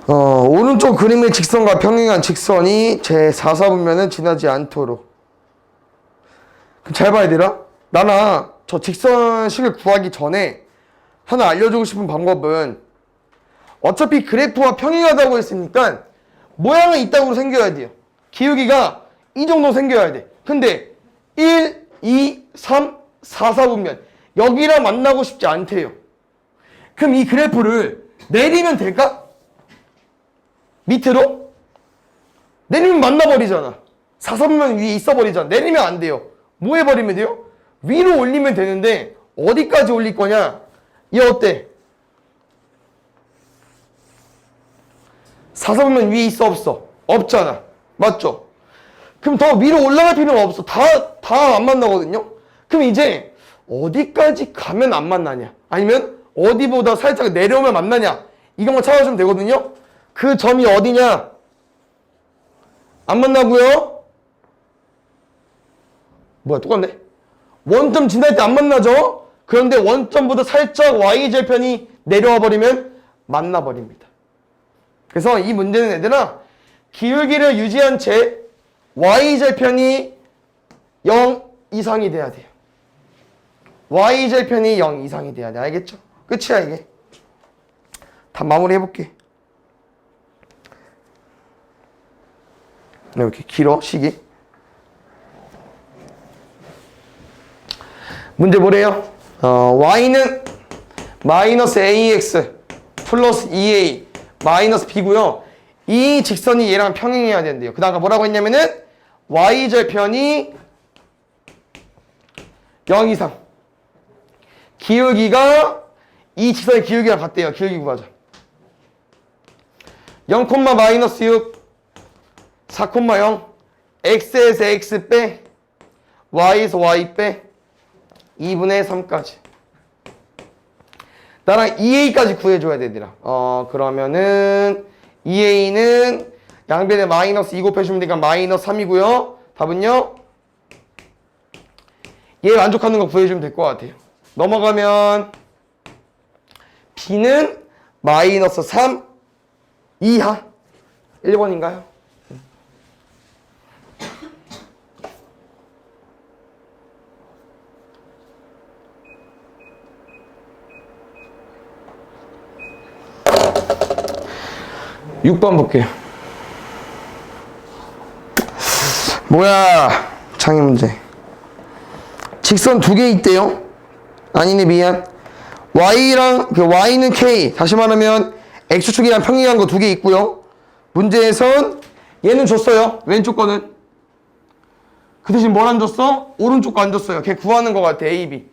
오른쪽 그림의 직선과 평행한 직선이 제4사분면을 지나지 않도록. 잘 봐야 되라. 나나 저 직선식을 구하기 전에 하나 알려주고 싶은 방법은 어차피 그래프와 평행하다고 했으니까 모양은 이따구로 생겨야 돼요. 기울기가 이 정도 생겨야 돼. 근데 1, 2, 3, 4, 4분면 여기랑 만나고 싶지 않대요. 그럼 이 그래프를 내리면 될까? 밑으로? 내리면 만나버리잖아. 4, 4분면 위에 있어버리잖아. 내리면 안 돼요. 뭐 해버리면 돼요? 위로 올리면 되는데 어디까지 올릴 거냐? 얘 어때? 4, 4분면 위에 있어 없어? 없잖아. 맞죠? 그럼 더 위로 올라갈 필요가 없어. 다 안 만나거든요? 그럼 이제 어디까지 가면 안 만나냐? 아니면 어디보다 살짝 내려오면 만나냐? 이것만 찾아주면 되거든요? 그 점이 어디냐? 안 만나고요? 뭐야, 똑같네? 원점 지날 때 안 만나죠? 그런데 원점보다 살짝 Y절편이 내려와 버리면 만나버립니다. 그래서 이 문제는 얘들아, 기울기를 유지한 채 Y절편이 0 이상이 돼야 돼요. Y절편이 0 이상이 돼야 돼. 알겠죠? 끝이야 이게. 다 마무리 해볼게. 이렇게 길어 식이. 문제 뭐래요? Y는 마이너스 AX 플러스 2A 마이너스 B고요. 이 직선이 얘랑 평행해야 된대요. 그 다음 뭐라고 했냐면은 Y절편이 0 이상. 기울기가 이 직선의 기울기랑 같대요. 기울기 구하자. 0, 마이너스 6 4,0 X에서 X 빼 Y에서 Y 빼 2분의 3까지. 나랑 2A까지 구해줘야 되더라. 그러면은 2a는 양변에 마이너스 2 곱해주면 되니까 마이너스 3이고요. 답은요? 얘 만족하는 거 구해주면 될 것 같아요. 넘어가면 b는 마이너스 3 이하 1번인가요? 6번 볼게요. 뭐야, 창의 문제. 직선 두 개 있대요. 아니네, 미안. y는 k, 다시 말하면 x축이랑 평행한 거 두 개 있고요. 문제에선 얘는 줬어요. 왼쪽 거는. 그 대신 뭘 안 줬어? 오른쪽 거 안 줬어요. 걔 구하는 거 같아, a, b.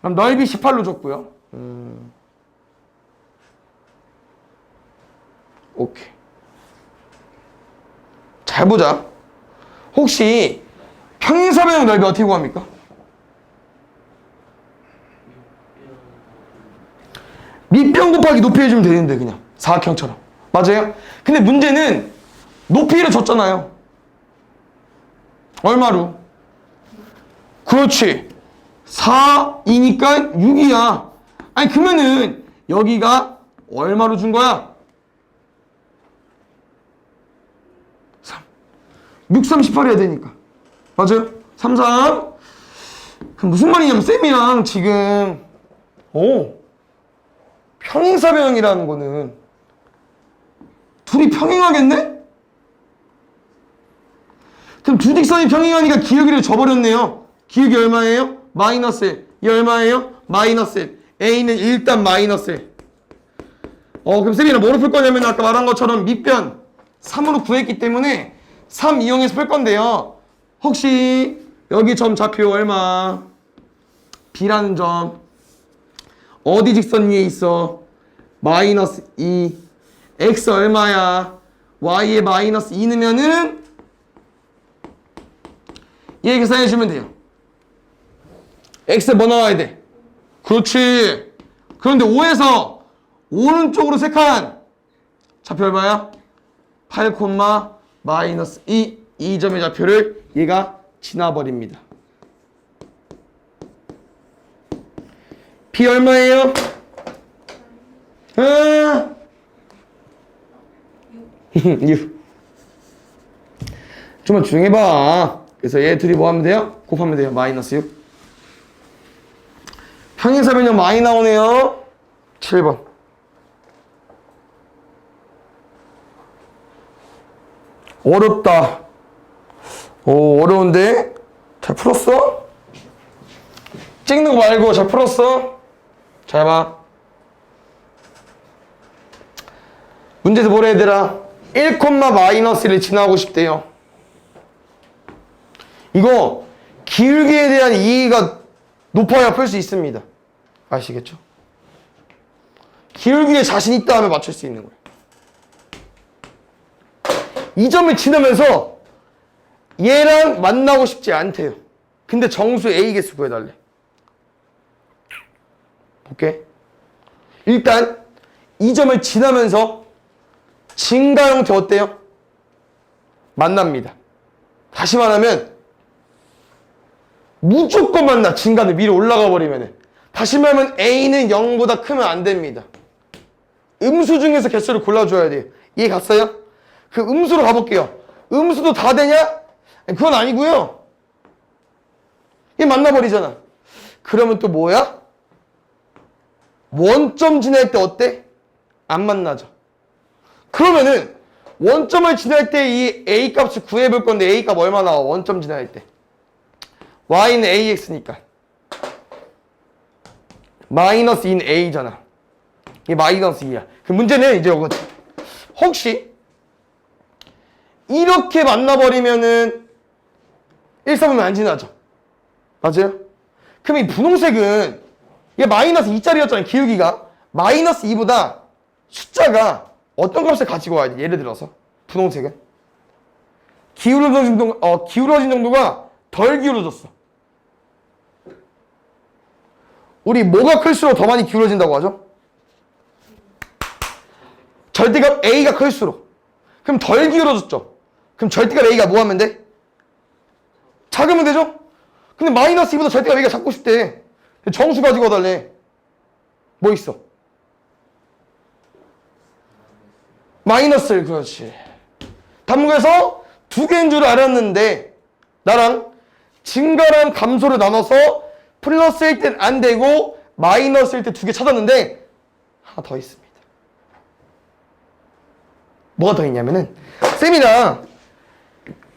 그럼 넓이 18로 줬고요. 오케이. 잘 보자. 혹시 평행사변형 넓이 어떻게 구합니까? 밑변 곱하기 높이 해주면 되는데 그냥 사각형처럼. 맞아요? 근데 문제는 높이를 줬잖아요. 얼마로? 그렇지. 4이니까 6이야. 아니 그러면은 여기가 얼마로 준 거야? 6, 3, 18 해야 되니까. 맞아요? 3, 3. 그럼 무슨 말이냐면 쌤이랑 지금 평행사변형이라는 거는 둘이 평행하겠네? 그럼 두 직선이 평행하니까 기울기를 줘버렸네요. 기울기 얼마예요? 마이너스 1. 이 얼마예요? 마이너스 1. A는 일단 마이너스 1. 그럼 쌤이랑 뭐로 풀 거냐면 아까 말한 것처럼 밑변 3으로 구했기 때문에 3 이용해서 풀 건데요. 혹시 여기 점 좌표 얼마? B라는 점 어디 직선 위에 있어? 마이너스 2. X 얼마야? Y에 마이너스 2 넣으면은 얘 계산해 주면 돼요. X 뭐 넣어야 돼? 그렇지. 그런데 5에서 오른쪽으로 3칸 좌표 얼마야? 8, 마이너스 2. 이 점의 좌표를 얘가 지나버립니다. B 얼마예요? 6. 좀만 조용히 해봐. 그래서 얘 둘이 뭐 하면 돼요? 곱하면 돼요. 마이너스 6. 평행사변형 많이 나오네요. 7번. 어렵다. 어려운데? 잘 풀었어? 찍는 거 말고 잘 풀었어? 잘 봐. 문제에서 뭐래 얘들아? 1, 마이너스 1을 지나고 싶대요. 이거 기울기에 대한 이의가 높아야 풀 수 있습니다. 아시겠죠? 기울기에 자신 있다 하면 맞출 수 있는 거예요. 이 점을 지나면서 얘랑 만나고 싶지 않대요. 근데 정수 A 개수 구해달래. 볼게. 일단 이 점을 지나면서 증가 형태 어때요? 만납니다. 다시 말하면 무조건 만나. 증가는 위로 올라가 버리면. 다시 말하면 A는 0보다 크면 안 됩니다. 음수 중에서 개수를 골라줘야 돼요. 이해 갔어요? 그 음수로 가볼게요. 음수도 다 되냐? 그건 아니고요. 얘 만나버리잖아. 그러면 또 뭐야? 원점 지날 때 어때? 안 만나죠. 그러면은 원점을 지날 때 이 A 값을 구해볼 건데 A 값 얼마 나와? 원점 지날 때. Y는 AX니까. 마이너스 2는 A잖아. 이게 마이너스 2야. 그 문제는 이제 이거지. 혹시 이렇게 만나버리면은 1, 3이면 안 지나죠. 맞아요? 그럼 이 분홍색은 얘 마이너스 2짜리였잖아요. 기울기가. 마이너스 2보다 숫자가 어떤 값을 가지고 와야 돼? 예를 들어서 분홍색은 기울어진 정도가 덜 기울어졌어. 우리 뭐가 클수록 더 많이 기울어진다고 하죠? 절대값 A가 클수록. 그럼 덜 기울어졌죠. 그럼 절대값 A가 뭐 하면 돼? 작으면 되죠? 근데 마이너스 2보다 절대값 A가 작고 싶대. 정수 가지고 와달래. 뭐 있어? 마이너스 1, 그렇지. 답문에서 두 개인 줄 알았는데 나랑 증가랑 감소를 나눠서 플러스일 땐 안 되고 마이너스일 때 두 개 찾았는데 하나 더 있습니다. 뭐가 더 있냐면은 쌤이랑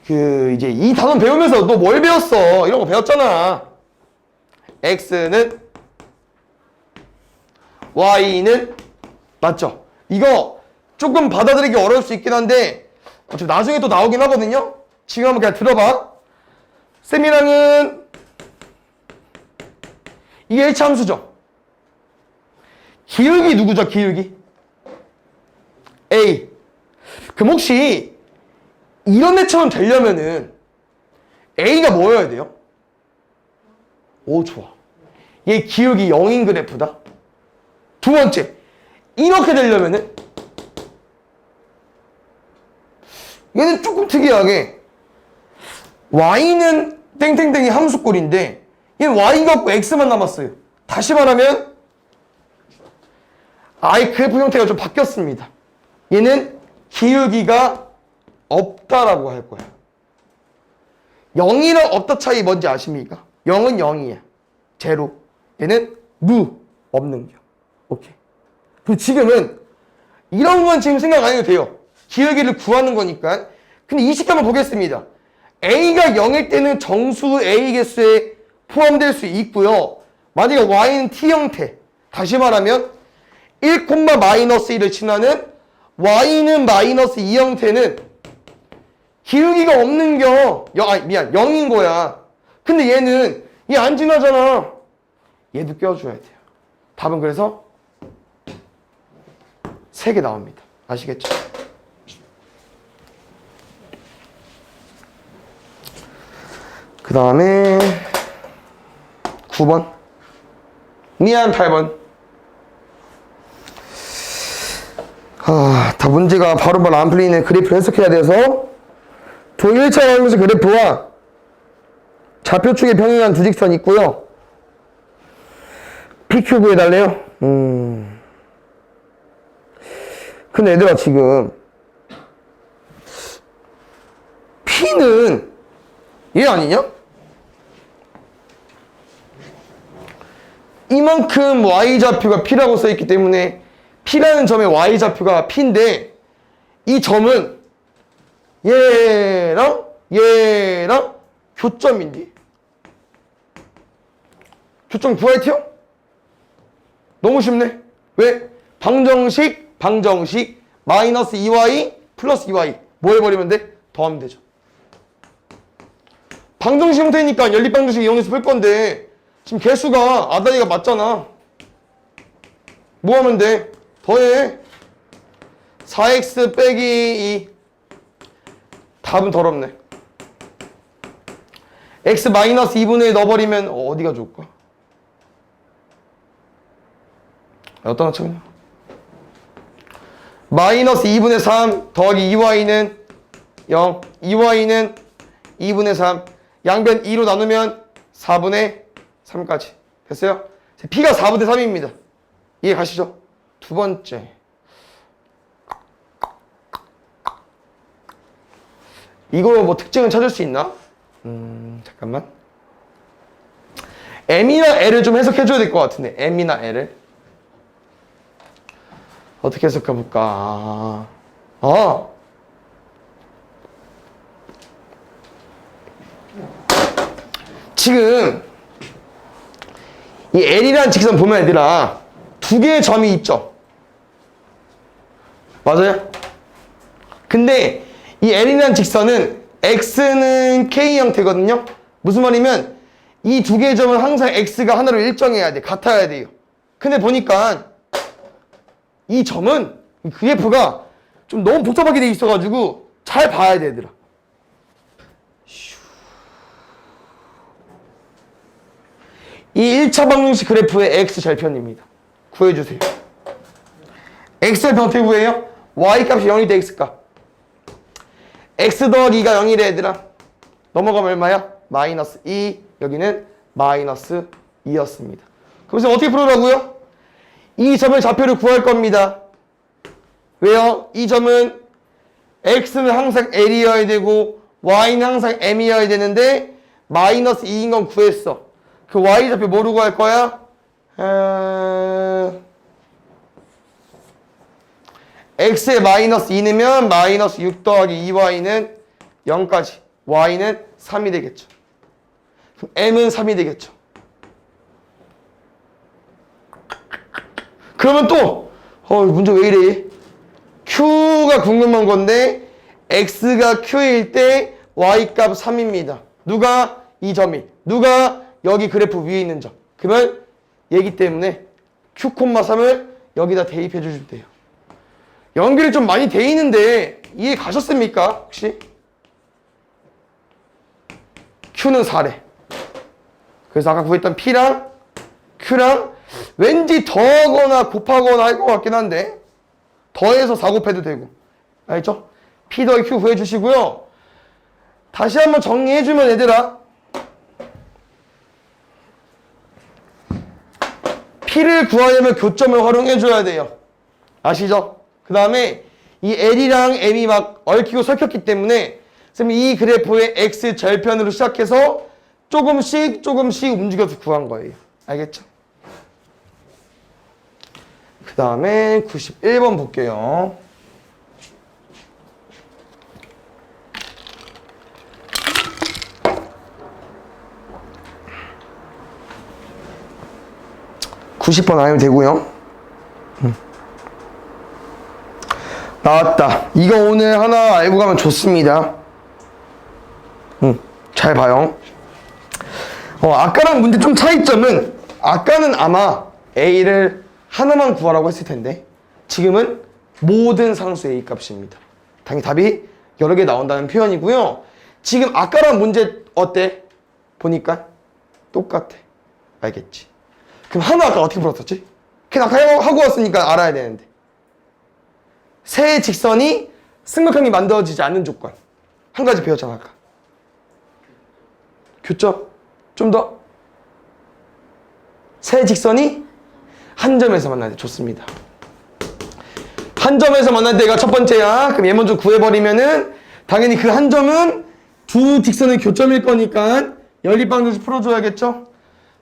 이제 이 단원 배우면서 너 뭘 배웠어? 이런 거 배웠잖아. x는 y는 맞죠? 이거 조금 받아들이기 어려울 수 있긴 한데 어차피 나중에 또 나오긴 하거든요. 지금 한번 그냥 들어봐. 쌤이랑은 이게 1차 함수죠. 기울기 누구죠? 기울기 A. 그럼 혹시 이런 애처럼 되려면은 A가 뭐여야 돼요? 오, 좋아. 얘 기울기 0인 그래프다. 두 번째, 이렇게 되려면은 얘는 조금 특이하게 y는 땡땡땡이 함수꼴인데 얘는 y가 없고 x만 남았어요. 다시 말하면 아예 그래프 형태가 좀 바뀌었습니다. 얘는 기울기가 없다라고 할 거야. 0이랑 없다 차이 뭔지 아십니까? 0은 0이야. 제로. 얘는 무. 없는 겨. 오케이. 그리고 지금은 이런 건 지금 생각 안 해도 돼요. 기울기를 구하는 거니까. 근데 이 식 한번 보겠습니다. A가 0일 때는 정수 A 개수에 포함될 수 있고요. 만약에 Y는 T 형태. 다시 말하면 1, 마이너스 1을 지나는 Y는 마이너스 2 형태는 기울기가 없는 겨. 미안. 0인 거야. 근데 얘는 얘 안 지나잖아. 얘도 껴줘야 돼요. 답은 그래서 3개 나옵니다. 아시겠죠? 그 다음에 9번. 미안, 8번. 다 문제가 바로바로 안 풀리는 그래프를 해석해야 돼서 두 1차 함수 그래프와 좌표축에 평행한 두 직선이 있고요. PQ 구해달래요. 근데 얘들아 지금 P는 얘 아니냐? 이만큼 Y좌표가 P라고 써있기 때문에 P라는 점의 Y좌표가 P인데 이 점은 얘랑 교점인데 교점 구할 티요? 너무 쉽네. 왜? 방정식 마이너스 2y 플러스 2y 뭐 해버리면 돼? 더하면 되죠. 방정식 형태니까 연립방정식 이용해서 풀 건데 지금 개수가 아다리가 맞잖아. 뭐 하면 돼? 더해. 4x 빼기 2. 답은 더럽네. x 마이너스 2분의 1 넣어버리면 어디가 좋을까? 어떤 거처럼 마이너스 2분의 3 더하기 2y는 0. 2y는 2분의 3. 양변 2로 나누면 4분의 3까지. 됐어요? p가 4분의 3입니다. 이해 가시죠? 두 번째. 이거 뭐 특징을 찾을 수 있나? 잠깐만. M이나 L을 좀 해석해줘야 될 것 같은데. M이나 L을. 어떻게 해석해볼까? 지금 이 L이라는 직선 보면 얘들아 두 개의 점이 있죠? 맞아요? 근데 이 L이라는 직선은 X는 K 형태거든요? 무슨 말이면 이 두 개의 점은 항상 X가 하나로 일정해야 돼. 같아야 돼요. 근데 보니까 이 점은 그래프가 좀 너무 복잡하게 돼 있어가지고 잘 봐야 돼, 얘들아. 이 1차 방정식 그래프의 X 절편입니다. 구해주세요. X의 변태 구해요? y값이 0일 때 x값. x 더하기 2가 0이래 얘들아. 넘어가면 얼마야? 마이너스 2. 여기는 마이너스 2였습니다. 그래서 어떻게 풀으라고요? 이 점의 좌표를 구할 겁니다. 왜요? 이 점은 x는 항상 l이어야 되고 y는 항상 m이어야 되는데 마이너스 2인 건 구했어. 그 y 좌표 뭐로 구할 거야? x에 마이너스 2 넣으면 마이너스 6 더하기 2y는 0까지. y는 3이 되겠죠. 그럼 m은 3이 되겠죠. 그러면 또 문제 왜 이래? q가 궁금한 건데 x가 q일 때 y값 3입니다. 누가? 이 점이. 누가? 여기 그래프 위에 있는 점. 그러면 얘기 때문에 q, 3을 여기다 대입해 주시면 돼요. 연결이 좀 많이 돼 있는데 이해 가셨습니까? 혹시? q는 4래. 그래서 아까 구했던 p랑 q랑 왠지 더하거나 곱하거나 할 것 같긴 한데 더해서 4 곱해도 되고. 알죠? p 더하기 q 구해주시고요. 다시 한번 정리해주면 얘들아, p를 구하려면 교점을 활용해줘야 돼요. 아시죠? 그 다음에 이 l이랑 m이 막 얽히고 설켰기 때문에 선생님 이 그래프의 x 절편으로 시작해서 조금씩 움직여서 구한 거예요. 알겠죠? 그 다음에 91번 볼게요. (90번) 아니면 되고요. 나왔다. 이거 오늘 하나 알고 가면 좋습니다. 잘 봐요. 아까랑 문제 좀 차이점은 아까는 아마 a를 하나만 구하라고 했을 텐데 지금은 모든 상수 a 값입니다. 당연히 답이 여러 개 나온다는 표현이고요. 지금 아까랑 문제 어때? 보니까 똑같아. 알겠지? 그럼 하나 아까 어떻게 풀었었지? 그냥 아까 하고 왔으니까 알아야 되는데 세 직선이 승각형이 만들어지지 않는 조건 한 가지 배웠잖아 아까. 교점 좀 더. 세 직선이 한 점에서 만날 때 좋습니다. 한 점에서 만날 때가 첫 번째야. 그럼 얘 먼저 구해버리면은 당연히 그 한 점은 두 직선의 교점일 거니까 연립방정식 풀어줘야겠죠.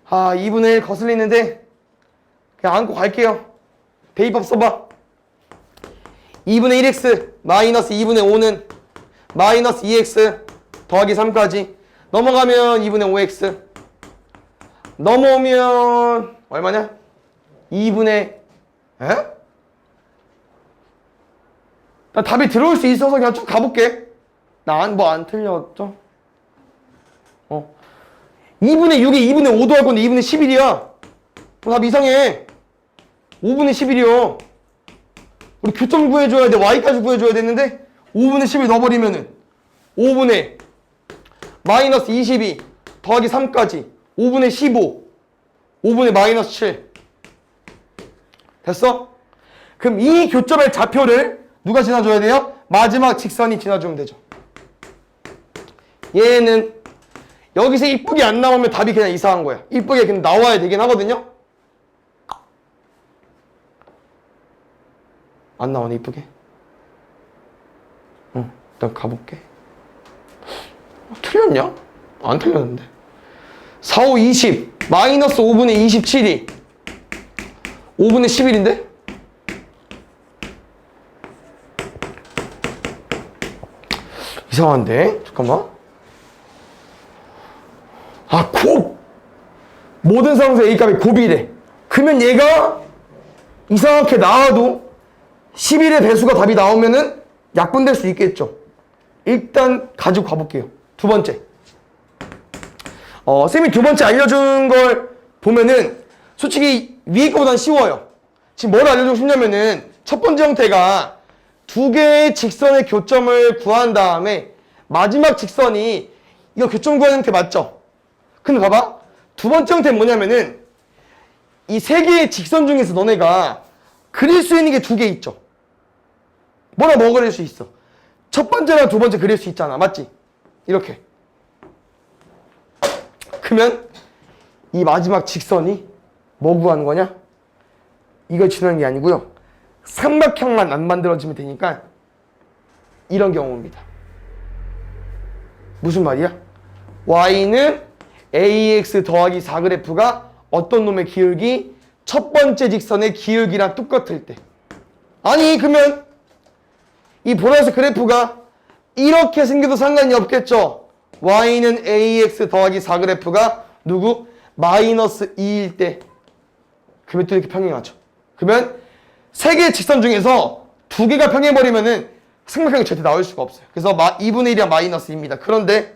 2분의 1 거슬리는데 그냥 안고 갈게요. 대입법 써봐. 2분의 1x 마이너스 2분의 5는 마이너스 2x 더하기 3까지 넘어가면 2분의 5x 넘어오면 얼마냐? 2분의 에? 나 답이 들어올 수 있어서 그냥 쭉 가볼게. 나 뭐 안 틀렸죠? 2분의 6에 2분의 5도 할 건데 2분의 11이야. 답 이상해. 5분의 11이요. 우리 교점 구해줘야 돼. y까지 구해줘야 되는데 5분의 11 넣어버리면은 5분의 마이너스 22 더하기 3까지 5분의 15 5분의 마이너스 7 됐어? 그럼 이 교점의 좌표를 누가 지나줘야 돼요? 마지막 직선이 지나주면 되죠. 얘는 여기서 이쁘게 안 나오면 답이 그냥 이상한 거야. 이쁘게 그냥 나와야 되긴 하거든요. 안 나오네 이쁘게. 일단 가볼게. 틀렸냐? 안 틀렸는데. 4, 5, 20 마이너스 5분의 27이 5분의 11인데? 이상한데? 잠깐만. 곱! 모든 상수 A값이 곱이래. 그러면 얘가 이상하게 나와도 11의 배수가 답이 나오면은 약분될 수 있겠죠. 일단 가지고 가볼게요. 두 번째. 쌤이 두 번째 알려준 걸 보면은 솔직히 위에 거보단 쉬워요. 지금 뭘 알려주고 싶냐면은 첫 번째 형태가 두 개의 직선의 교점을 구한 다음에 마지막 직선이 이거 교점 구하는 형태 맞죠? 근데 봐봐. 두 번째 형태는 뭐냐면은 이 세 개의 직선 중에서 너네가 그릴 수 있는 게 두 개 있죠. 뭐나 뭐 그릴 수 있어. 첫 번째랑 두 번째 그릴 수 있잖아. 맞지? 이렇게. 그러면 이 마지막 직선이 뭐 구하는 거냐? 이걸 지나는 게 아니고요. 삼각형만 안 만들어지면 되니까 이런 경우입니다. 무슨 말이야? y는 ax 더하기 4그래프가 어떤 놈의 기울기? 첫 번째 직선의 기울기랑 똑같을 때. 아니 그러면 이 보라색 그래프가 이렇게 생겨도 상관이 없겠죠? y는 ax 더하기 4그래프가 누구? 마이너스 2일 때. 그러면 또 이렇게 평행하죠. 그러면 세 개의 직선 중에서 두 개가 평행해버리면은 삼각형이 절대 나올 수가 없어요. 그래서 2분의 1이랑 마이너스 2입니다. 그런데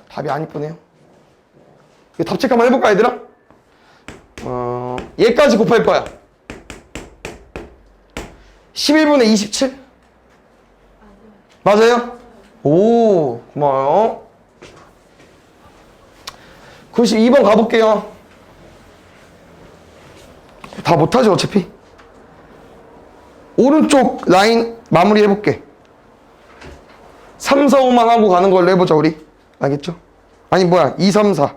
답이 안 이쁘네요. 이거 답 체크 한번 해볼까 얘들아? 얘까지 곱할 거야. 11분의 27? 맞아요? 오, 고마워요. 92번 가볼게요. 다 못하죠 어차피. 오른쪽 라인 마무리 해볼게. 3, 4, 5만 하고 가는 걸로 해보자 우리. 알겠죠? 아니 뭐야 2, 3, 4.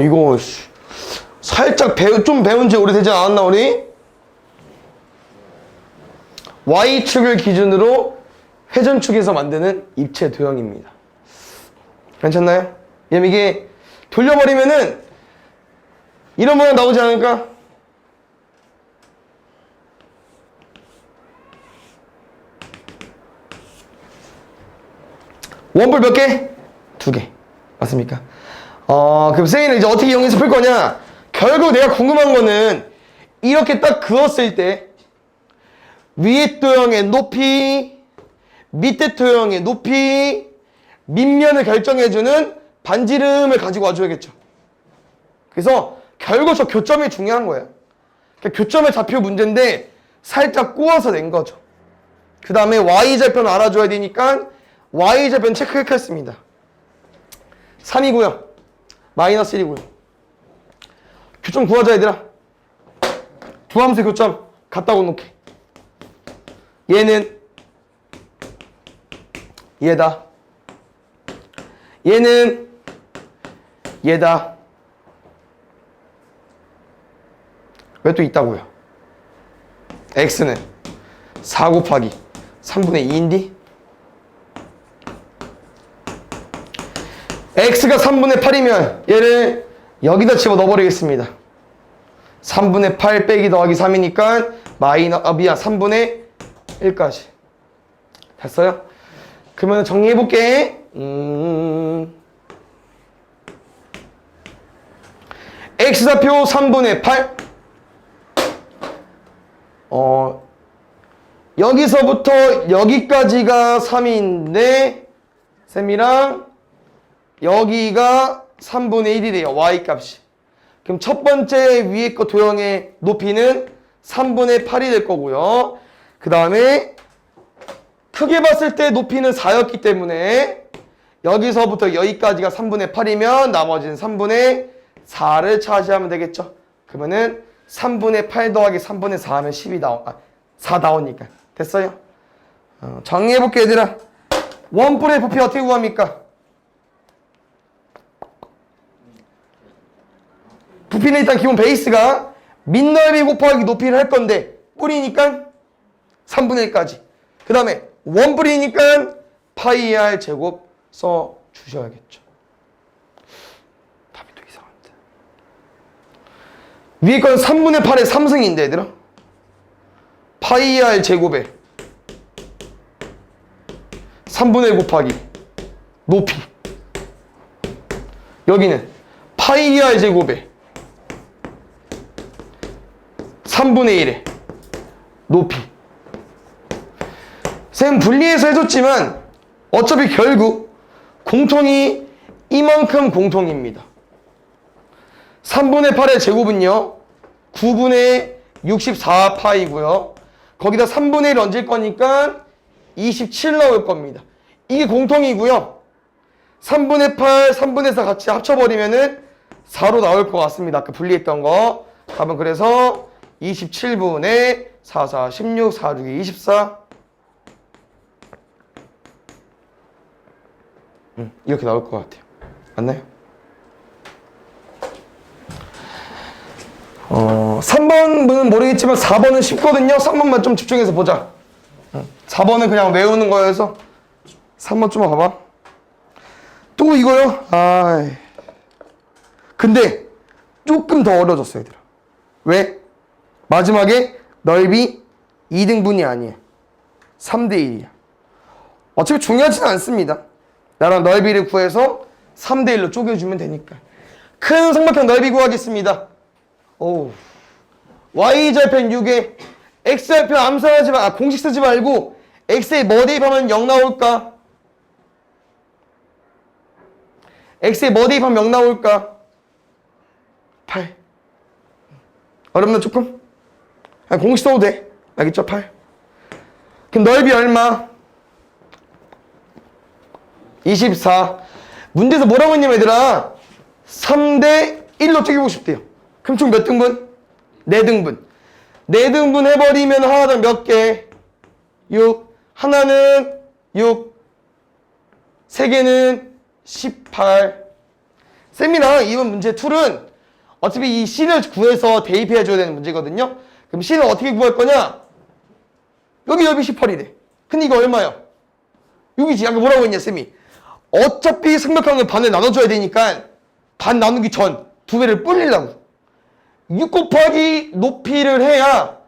이거 살짝 좀 배운 지 오래되지 않았나 우리? Y축을 기준으로 회전축에서 만드는 입체 도형입니다. 괜찮나요? 왜냐면 이게 돌려버리면은 이런 모양 나오지 않을까? 원뿔 몇 개? 2개. 맞습니까? 그럼 선생님은 이제 어떻게 이용해서 풀 거냐? 결국 내가 궁금한 거는 이렇게 딱 그었을 때 위에 도형의 높이, 밑에 도형의 높이, 밑면을 결정해주는 반지름을 가지고 와줘야겠죠. 그래서 결국 저 교점이 중요한 거예요. 그러니까 교점의 좌표 문제인데 살짝 꼬아서 낸 거죠. 그 다음에 Y절편 알아줘야 되니까 Y절편 체크했습니다. 3이고요. 마이너스 1이고요. 교점 구하자 얘들아. 두 함수의 교점 갖다 놓게. 얘는 얘다. 얘는 얘다. 왜 또 있다고요? x는 4 곱하기 3분의 2인데 x가 3분의 8이면 얘를 여기다 집어넣어 버리겠습니다. 3분의 8 빼기 더하기 3이니까 미안 3분의 1까지 됐어요? 그러면 정리해볼게. x좌표 3분의 8 여기서부터 여기까지가 3인데 쌤이랑 여기가 3분의 1이래요. y값이. 그럼 첫 번째 위에 거 도형의 높이는 3분의 8이 될 거고요. 그 다음에 크게 봤을 때 높이는 4였기 때문에 여기서부터 여기까지가 3분의 8이면 나머지는 3분의 4를 차지하면 되겠죠. 그러면은 3분의 8 더하기 3분의 4 하면 4 나오니까. 됐어요? 정리해볼게 얘들아. 원뿔의 부피 어떻게 구합니까? 부피는 일단 기본 베이스가 밑넓이 곱하기 높이를 할 건데 뿌리니까 3분의 1까지. 그 다음에 원뿔이니까 파이 r 제곱 써 주셔야겠죠. 답이 또 이상한데. 위에 건 3분의 8의 3승인데 얘들아. 파이 r 제곱에 3분의 1 곱하기 높이. 여기는 파이 r 제곱에 3분의 1의 높이. 쌤 분리해서 해줬지만 어차피 결국 공통이 이만큼 공통입니다. 3분의 8의 제곱은요 9분의 64파이고요. 거기다 3분의 1 얹을 거니까 27 나올 겁니다. 이게 공통이고요. 3분의 8, 3분의 4 같이 합쳐버리면은 4로 나올 것 같습니다. 아까 분리했던 거. 답은 그래서 27분의 4, 4, 16, 4, 6, 24. 이렇게 나올 것 같아요. 맞나요? 3번은 모르겠지만 4번은 쉽거든요. 3번만 좀 집중해서 보자. 4번은 그냥 외우는 거여서 3번 좀 봐봐. 또 이거요? 근데 조금 더 어려워졌어 얘들아. 왜? 마지막에 넓이 2등분이 아니에요. 3대 1이야. 어차피 중요하지는 않습니다. 나랑 넓이를 구해서 3대 1로 쪼개주면 되니까. 큰 삼각형 넓이 구하겠습니다. y절편 6에 x절편 암산하지 마. 공식 쓰지 말고 x에 뭐 대입하면 0 나올까? x에 뭐 대입하면 0 나올까? 8. 어렵나 조금? 공식 써도 돼. 알겠죠? 8. 그럼 넓이 얼마? 24. 문제에서 뭐라고 했냐면 얘들아 3대 1로 쪼개고 싶대요. 그럼 총 몇 등분? 4등분. 4등분 해버리면 하나당 몇 개? 6. 하나는 6. 3개는 18. 쌤이랑 이번 문제 툴은 어차피 이 C를 구해서 대입해줘야 되는 문제거든요. 그럼 C는 어떻게 구할 거냐? 여기 넓이 18이래. 근데 이거 얼마야? 6이지. 아까 뭐라고 했냐 쌤이? 어차피 삼각형을 반을 나눠줘야 되니까 반 나누기 전 두 배를 불리려고 6 곱하기 높이를 해야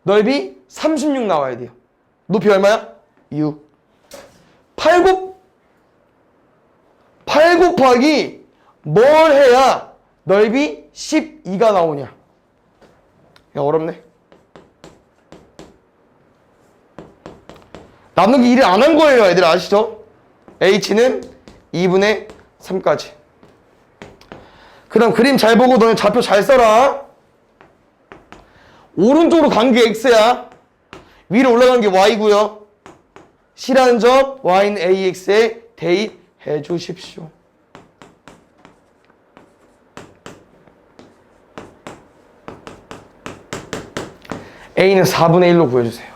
넓이 36 나와야 돼요. 높이 얼마야? 6. 8 곱하기 뭘 해야 넓이 12가 나오냐? 야 어렵네. 나누기 1을 안 한 거예요 애들 아시죠? h는 2분의 3까지. 그 다음 그림 잘 보고 너네 좌표 잘 써라. 오른쪽으로 간 게 x야. 위로 올라간 게 y고요. C라는 점 y는 ax에 대입해 주십시오. a는 4분의 1로 구해주세요.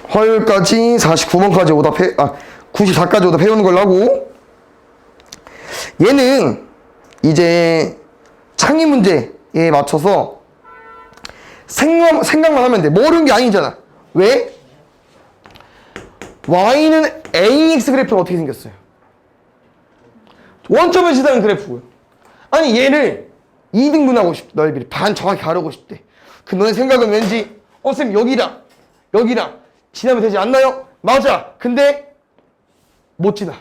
화요일까지 49번까지 오답해, 94까지 오답해오는 걸로 하고, 얘는 이제 창의 문제에 맞춰서 생각만 하면 돼. 모르는 게 아니잖아. 왜? y는 ax 그래프가 어떻게 생겼어요? 원점을 지나는 그래프고요. 아니 얘를 2등분하고 싶대. 넓이를 반 정확히 가르고 싶대. 그 너의 생각은 왠지 쌤 여기랑 지나면 되지 않나요? 맞아. 근데 못 지나.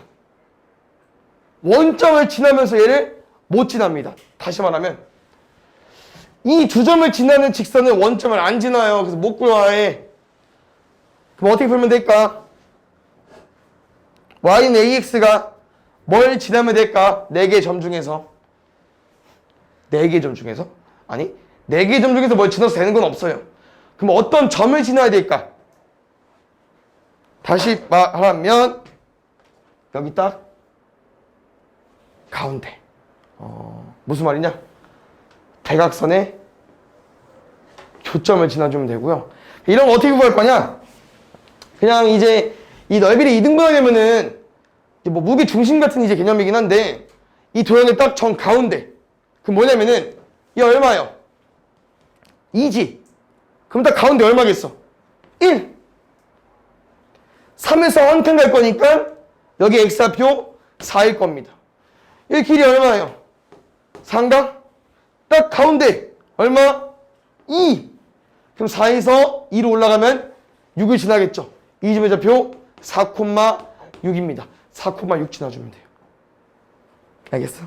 원점을 지나면서 얘를 못 지납니다. 다시 말하면 이 두 점을 지나는 직선은 원점을 안 지나요. 그래서 못 구해. 그럼 어떻게 풀면 될까? y는 ax가 뭘 지나면 될까? 4개의 점 중에서 4개의 점 중에서? 아니 4개의 점 중에서 뭘 지나서 되는 건 없어요. 그럼 어떤 점을 지나야 될까? 다시 말하면 여기 딱 가운데. 무슨 말이냐? 대각선의 교점을 지나주면 되고요. 이런 거 어떻게 구할 거냐? 그냥 이제 이 넓이를 2등분하려면은 뭐 무게 중심 같은 이제 개념이긴 한데 이 도형의 딱 정 가운데. 그럼 뭐냐면은 이 얼마요? 2지. 그럼 딱 가운데 얼마겠어? 1. 3에서 한 칸 갈 거니까 여기 x좌표 4일 겁니다. 이 길이 얼마예요? 4인가? 딱 가운데 얼마? 2. 그럼 4에서 2로 올라가면 6을 지나겠죠. 이 집의 좌표 4,6입니다. 4,6 지나주면 돼요. 알겠어?